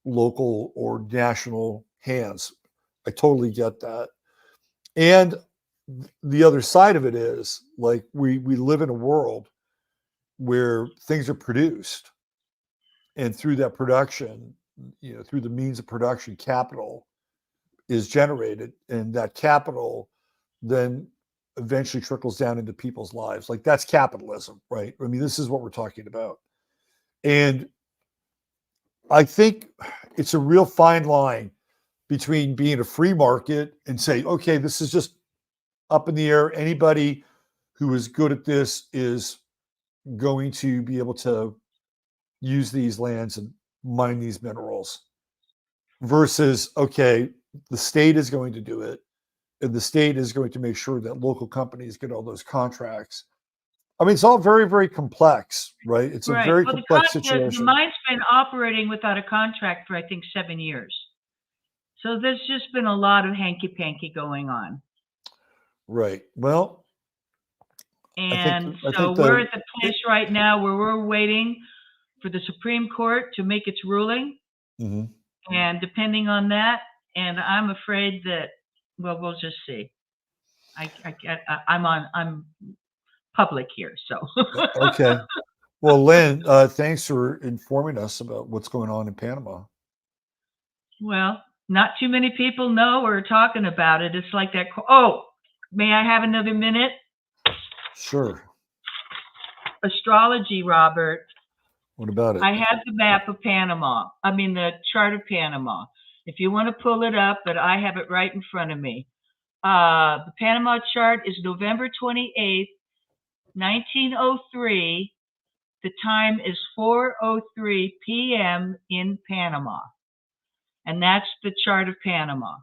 local or national hands. I totally get that. And the other side of it is like we live in a world where things are produced, and through that production, through the means of production, capital is generated, and that capital then eventually trickles down into people's lives. Like that's capitalism, right? I mean, this is what we're talking about. And I think it's a real fine line between being a free market and say, okay, this is just up in the air. Anybody who is good at this is going to be able to use these lands and mine these minerals versus, okay, the state is going to do it, and the state is going to make sure that local companies get all those contracts. I mean, it's all very, very complex, right? It's a Right. very Well, complex the situation. mine's been operating without a contract for, I think, 7 years. So there's just been a lot of hanky-panky going on. Right. Well, And I so think we're at the place right now where we're waiting for the Supreme Court to make its ruling. Mhm. And depending on that, and I'm afraid that, well, we'll just see. I'm public here, so. Okay. Well, Lynn, thanks for informing us about what's going on in Panama. Well, not too many people know or are talking about it. It's like that. Oh, may I have another minute? Sure. Astrology, Robert. What about it? I have the map of Panama. I mean, the chart of Panama. If you want to pull it up, but I have it right in front of me. The Panama chart is November 28th, 1903. The time is 4:03 p.m. in Panama. And that's the chart of Panama.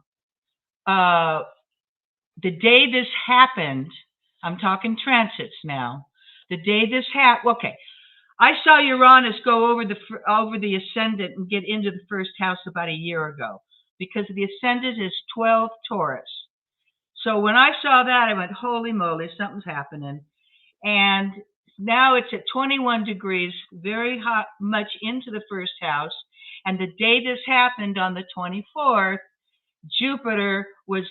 The day this happened, I'm talking transits now. The day this happened, okay. I saw Uranus go over the ascendant and get into the first house about a year ago because the ascendant is 12 Taurus. So when I saw that, I went, holy moly, something's happening. And now it's at 21 degrees, very hot, much into the first house. And the day this happened on the 24th, Jupiter was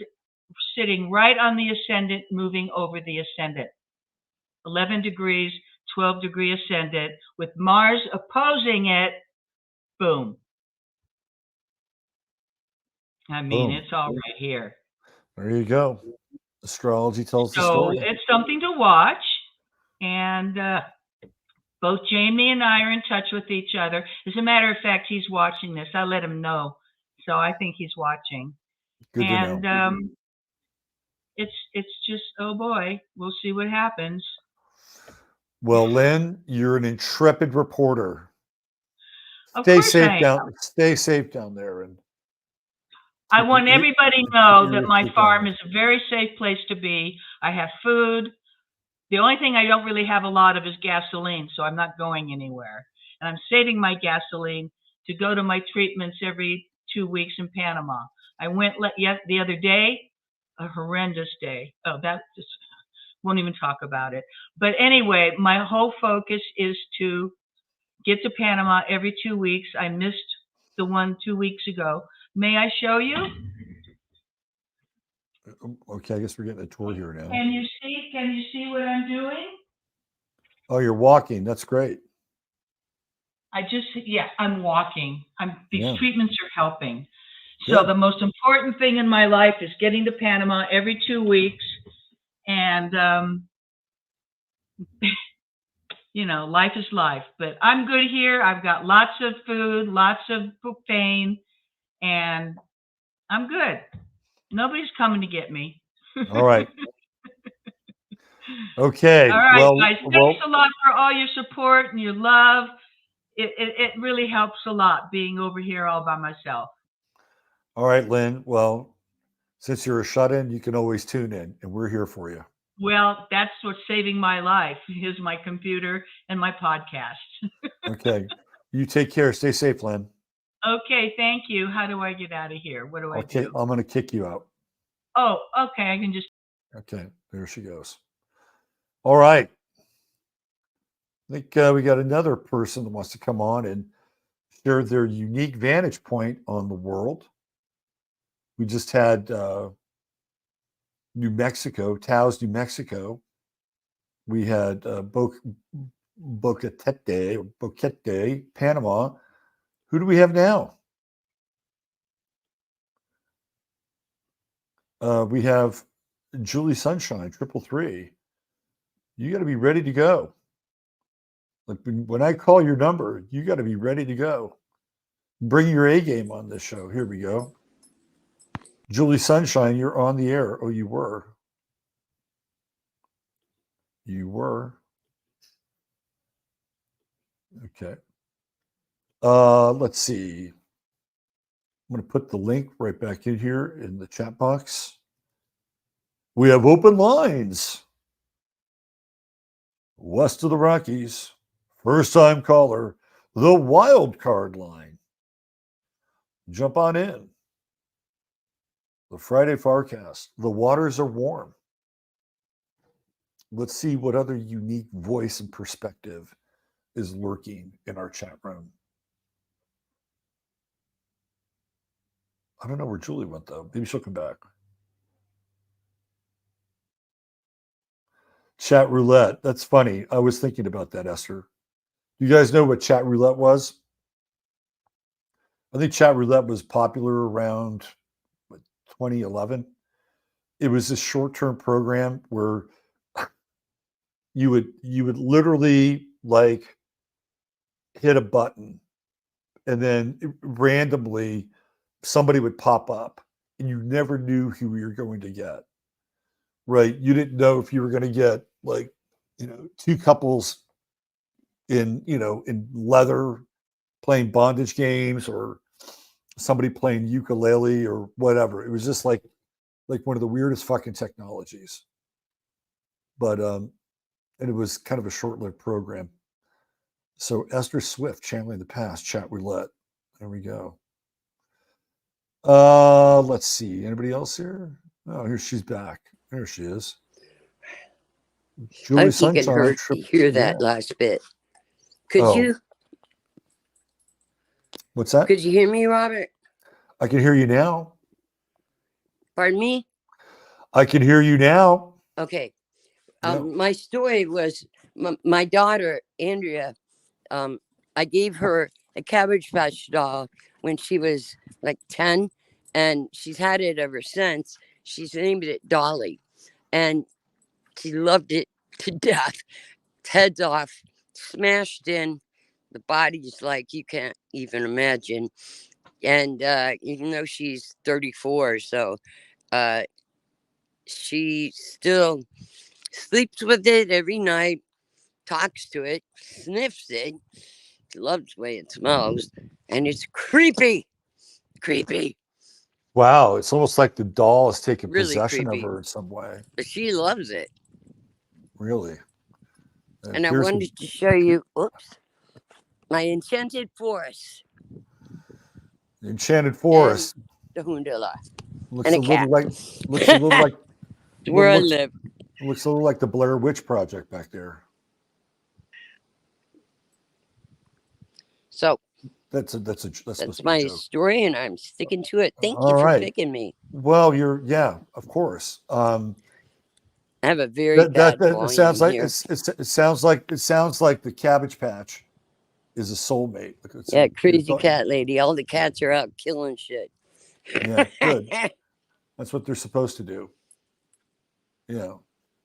sitting right on the ascendant, moving over the ascendant. 11 degrees, 12-degree ascendant, with Mars opposing it. Boom. I mean, Boom. it's all right here. There you go. Astrology tells the So story. it's something to watch. And Both Jamie and I are in touch with each other. As a matter of fact, he's watching this. I let him know. So I think he's watching. Good to know. And it's just, oh boy, we'll see what happens. Well, Lynn, you're an intrepid reporter. Of Stay course safe I am. down. Stay safe down there, and I want everybody to know that my Keep farm going. is a very safe place to be. I have food. The only thing I don't really have a lot of is gasoline, so I'm not going anywhere. And I'm saving my gasoline to go to my treatments every 2 weeks in Panama. I went the other day, a horrendous day. Oh, that just won't even talk about it. But anyway, my whole focus is to get to Panama every 2 weeks. I missed the one 2 weeks ago. May I show you? Okay, I guess we're getting a tour here now. Can you see? Can you see what I'm doing? Oh, you're walking. That's great. I'm walking. These Yeah. treatments are helping. So Good. the most important thing in my life is getting to Panama every 2 weeks. And, life is life. But I'm good here. I've got lots of food, lots of propane, and I'm good. Nobody's coming to get me. All right. Okay. All right, well, guys. Thanks a lot for all your support and your love. It really helps a lot being over here all by myself. all right, Lynn. Well, since you're a shut-in, you can always tune in, and we're here for you. Well, that's what's saving my life is my computer and my podcast. Okay. You take care. Stay safe, Lynn. Okay, thank you. How do I get out of here? What do I Okay, do? I'm going to kick you out. Oh, okay. I can just. Okay, there she goes. All right. I think we got another person that wants to come on and share their unique vantage point on the world. We just had New Mexico, Taos, New Mexico. We had Boquete, Panama. Who do we have now? We have Julie Sunshine, 333. You got to be ready to go. Like when I call your number, you got to be ready to go. Bring your A game on this show. Here we go. Julie Sunshine, you're on the air. Oh, you were. You were. Okay. Let's see. I'm going to put the link right back in here in the chat box. We have open lines. West of the Rockies. First time caller. The wild card line. Jump on in. The Friday FARcast. The waters are warm. Let's see what other unique voice and perspective is lurking in our chat room. I don't know where Julie went, though. Maybe she'll come back. Chat roulette. That's funny. I was thinking about that, Esther. You guys know what chat roulette was? I think chat roulette was popular around 2011. It was a short-term program where you would literally like hit a button, and then randomly somebody would pop up, and you never knew who you were going to get. Right? You didn't know if you were going to get two couples in leather playing bondage games, or somebody playing ukulele or whatever. It was just like one of the weirdest fucking technologies. But and it was kind of a short-lived program. So Esther Swift, channeling the past, chat roulette. There we go. Let's see. Anybody else here? Oh, here she's back. There she is. Julie I think it Sunshine. hurt to hear that last bit. Could you? What's that? Could you hear me, Robert? I can hear you now. Pardon me? I can hear you now. Okay. Yeah. My story was my daughter, Andrea, I gave her a Cabbage Patch doll when she was like 10, and she's had it ever since. She's named it Dolly, and she loved it to death. Heads off. smashed in. The body's like you can't even imagine. And even though she's 34, so she still sleeps with it every night, talks to it, sniffs it, loves the way it smells, and it's creepy. Creepy. Wow, it's almost like the doll has taken Really possession of creepy. her in some way. But she loves it. Really. It And I appears to wanted to show you, my enchanted forest. be Enchanted And Forest. the Hundula. Looks And a a little cat. like looks a little like Where I looks, live. looks a little like the Blair Witch Project back there. So That's supposed that's to be a my joke. story, and I'm sticking to it. Thank you All for right. picking me. Well, yeah, of course. I have a very bad It volume sounds like here. it sounds like the Cabbage Patch is a soulmate. Yeah, crazy cat lady. All the cats are out killing shit. Yeah, good. That's what they're supposed to do. Yeah.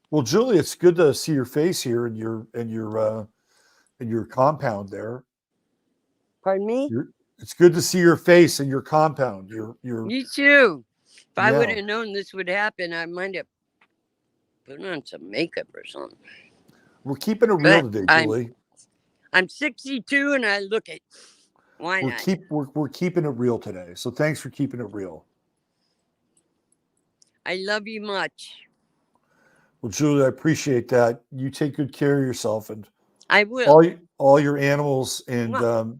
Well, Julie, it's good to see your face here in your compound there. Pardon me? It's good to see your face in your compound. Your You too. If I Yeah. would have known this would happen, I might have put on some makeup or something. We're keeping it real But today, Julie. I'm 62 and I look it. Why not? We're keeping it real today. So thanks for keeping it real. I love you much. Well, Julie, I appreciate that. You take good care of yourself and I will. all your animals and Mwah.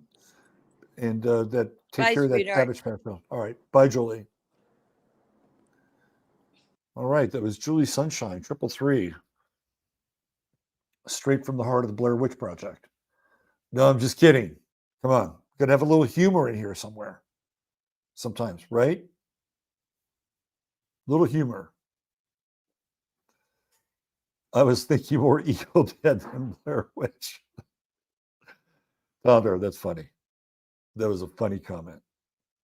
that take Bye, care of that sweetheart. Cabbage Patch. All right. Bye, Julie. All right. That was Julie Sunshine, 333. Straight from the heart of the Blair Witch Project. No, I'm just kidding. Come on. Gotta have a little humor in here somewhere. Sometimes, right? Little humor. I was thinking more Evil Dead than Blair Witch. Founder, that's funny. That was a funny comment.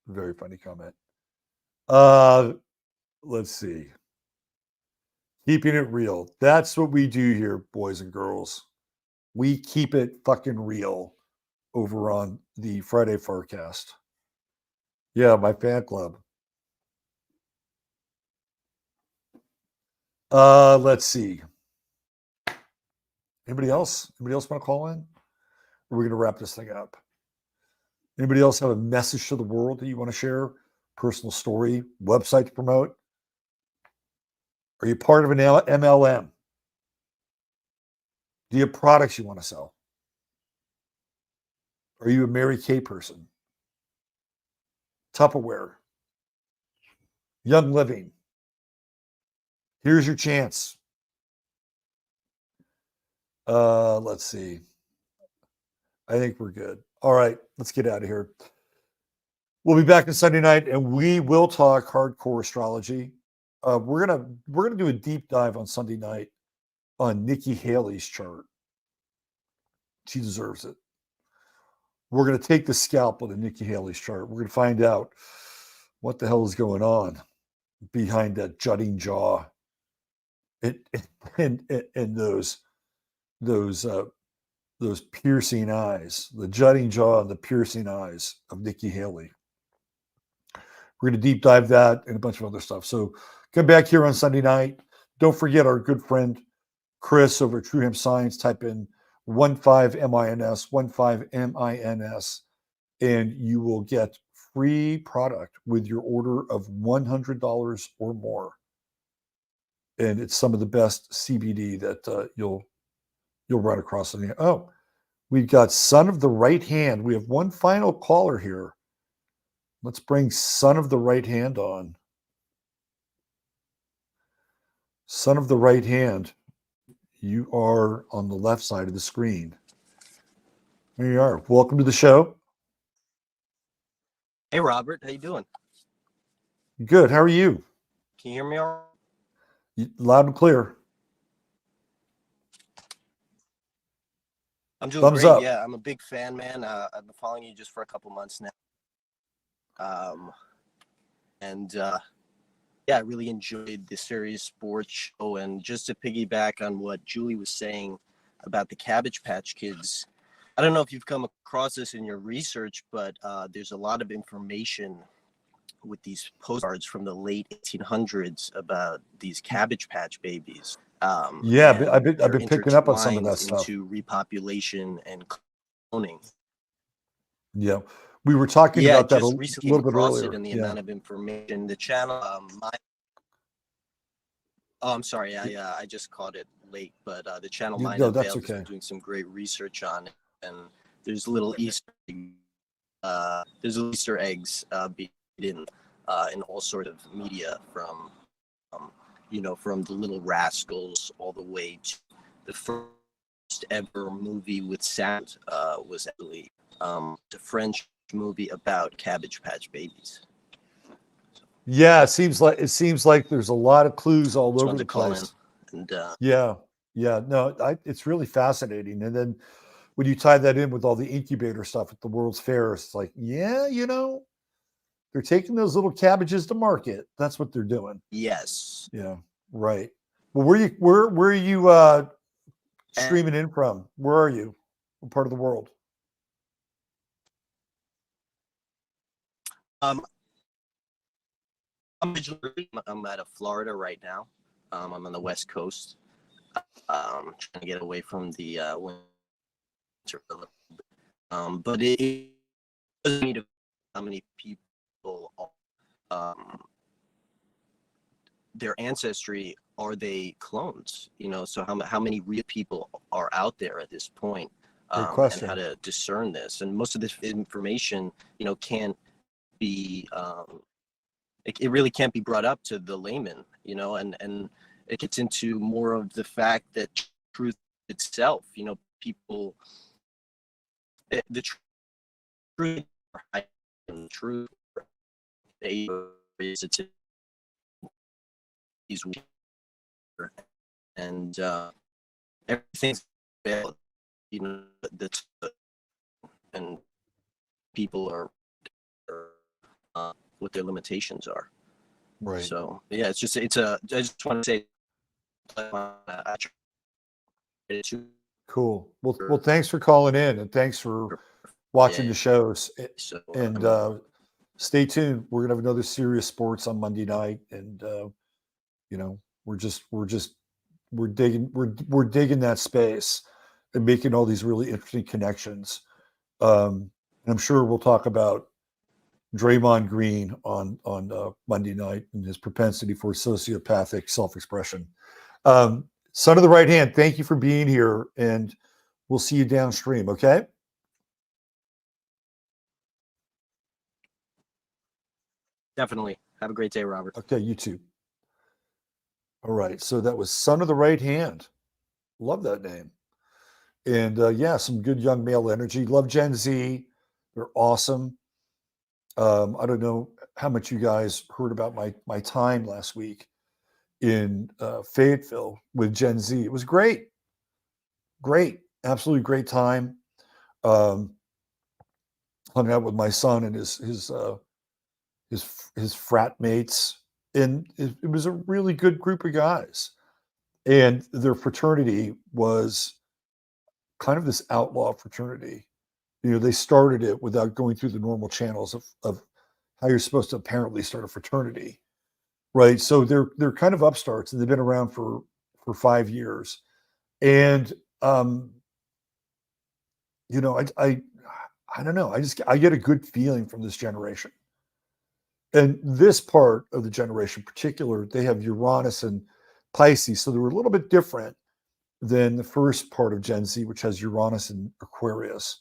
Very funny comment. Let's see. Keeping it real. That's what we do here, boys and girls. We keep it fucking real over on the Friday FARcast. Yeah, my fan club. Let's see. Anybody else? Anybody else want to call in? Or are we going to wrap this thing up? Anybody else have a message to the world that you want to share? Personal story, website to promote? Are you part of an MLM? Do you have products you want to sell? Are you a Mary Kay person? Tupperware? Young Living? Here's your chance. Let's see. I think we're good. All right, let's get out of here. We'll be back on Sunday night, and we will talk hardcore astrology. We're gonna do a deep dive on Sunday night on Nikki Haley's chart. She deserves it. We're gonna take the scalpel to Nikki Haley's chart. We're gonna find out what the hell is going on behind that jutting jaw and those piercing eyes, the jutting jaw and the piercing eyes of Nikki Haley. We're going to deep dive that and a bunch of other stuff. So come back here on Sunday night. Don't forget our good friend Chris over at True Hemp Science. Type in 15MINS, and you will get free product with your order of $100 or more. And it's some of the best CBD that you'll run across. Oh, we've got Son of the Right Hand. We have one final caller here. Let's bring Son of the Right Hand on. Son of the Right Hand, you are on the left side of the screen. There you are. Welcome to the show. Hey, Robert. How you doing? Good. How are you? Can you hear me all right? Loud and clear. I'm doing Thumbs great. up. Yeah, I'm a big fan, man. I've been following you just for a couple months now. Yeah, I really enjoyed the Series Sports show. And just to piggyback on what Julie was saying, about the Cabbage Patch Kids. I don't know if you've come across this in your research, but there's a lot of information with these postcards from the late 1800s about these Cabbage Patch babies. Yeah, and I've been they're picking up on some of that intertwined stuff. into repopulation and cloning. Yeah, we were talking Yeah, I about that a just recently little came bit across earlier. it and the Yeah. amount of information. The channel, oh, I'm sorry, I just caught it late, but the channel Mind No, that's Unveiled has okay. been doing some great research on it, and there's little Easter eggs being in all sorts of media from from the Little Rascals all the way to the first ever movie with sound was actually the French movie about Cabbage Patch babies. Yeah, it seems like there's a lot of clues all Just over wanted the to call in place. and Yeah, no, it's really fascinating. And then when you tie that in with all the incubator stuff at the World's Fair, it's like, yeah, they're taking those little cabbages to market. That's what they're doing. yes. Yeah, right. Well, where are you streaming in from? Where are you? What part of the world? I'm out of Florida right now. I'm on the West Coast. Trying to get away from the winter a little bit. But it doesn't need to how many people their ancestry, are they clones? So how many real people are out there at this point? Great And question. how to discern this. And most of this information, can't be it really can't be brought up to the layman, and it gets into more of the fact that truth itself, people, the truth, the truth is and everything's valid, that's and people are what their limitations are. Right. So yeah, I just want to say I try to Cool. Well, thanks for calling in and thanks for watching the shows. so And stay tuned. We're gonna have another serious sports on Monday night, and we're digging that space and making all these really interesting connections. And I'm sure we'll talk about Draymond Green on Monday night and his propensity for sociopathic self-expression. Son of the right hand, thank you for being here, and we'll see you downstream. Okay. definitely have a great day, Robert. Okay, you too. All right. So that was Son of the Right Hand. Love that name. And yeah, some good young male energy. Love Gen Z. They're awesome. I don't know how much you guys heard about my time last week in Fayetteville with Gen Z. It was great. Great. Absolutely great time. Hung out with my son and his frat mates. And it was a really good group of guys. And their fraternity was kind of this outlaw fraternity. They started it without going through the normal channels of how you're supposed to apparently start a fraternity, right? So they're kind of upstarts, and they've been around for 5 years. And I don't know. I get a good feeling from this generation. And this part of the generation in particular, they have Uranus and Pisces, so they're a little bit different than the first part of Gen Z, which has Uranus and Aquarius.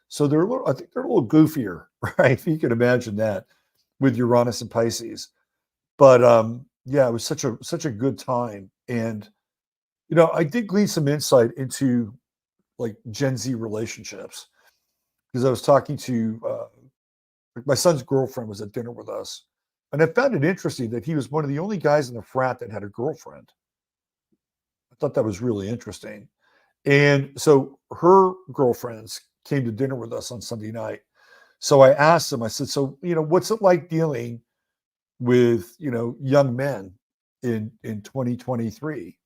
So I think they're a little goofier, right? If you can imagine that with Uranus and Pisces. But yeah, it was such a good time. And, I did glean some insight into like Gen Z relationships because I was talking to my son's girlfriend was at dinner with us. And I found it interesting that he was one of the only guys in the frat that had a girlfriend. I thought that was really interesting. And so her girlfriends came to dinner with us on Sunday night. So I asked them, I said, so, what's it like dealing with, young men in 2023?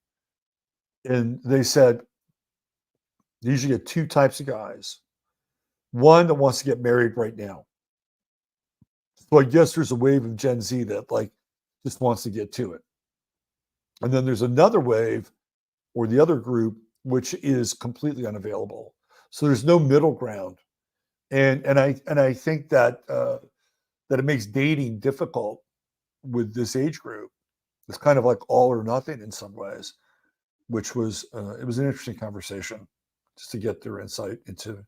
And they said, You usually get two types of guys. One that wants to get married right now. So I guess there's a wave of Gen Z that like just wants to get to it. And then there's another wave or the other group, which is completely unavailable. So there's no middle ground. And I think that that it makes dating difficult with this age group. It's kind of like all or nothing in some ways, which was it was an interesting conversation just to get their insight into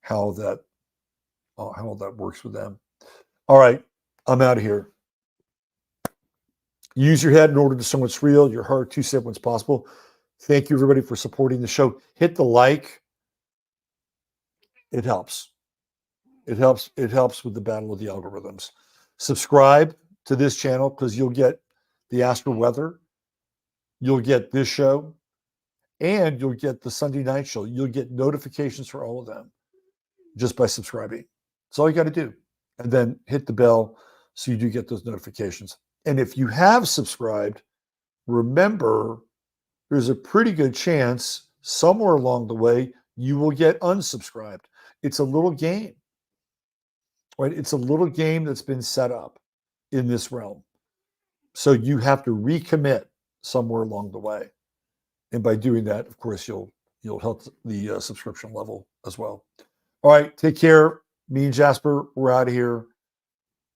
how that works with them. All right, I'm out of here. Use your head in order to discern what's real, your heart to say what's possible. Thank you, everybody, for supporting the show. Hit the like. It helps. It helps with the battle of the algorithms. Subscribe to this channel because you'll get the Astro Weather. You'll get this show. And you'll get the Sunday night show. You'll get notifications for all of them just by subscribing. That's all you got to do. And then hit the bell so you do get those notifications. And if you have subscribed, remember, there's a pretty good chance somewhere along the way you will get unsubscribed. It's a little game, right? It's a little game that's been set up in this realm. So you have to recommit somewhere along the way. And by doing that, of course, you'll help the subscription level as well. All right, take care. Me and Jasper, we're out of here.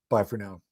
Bye for now.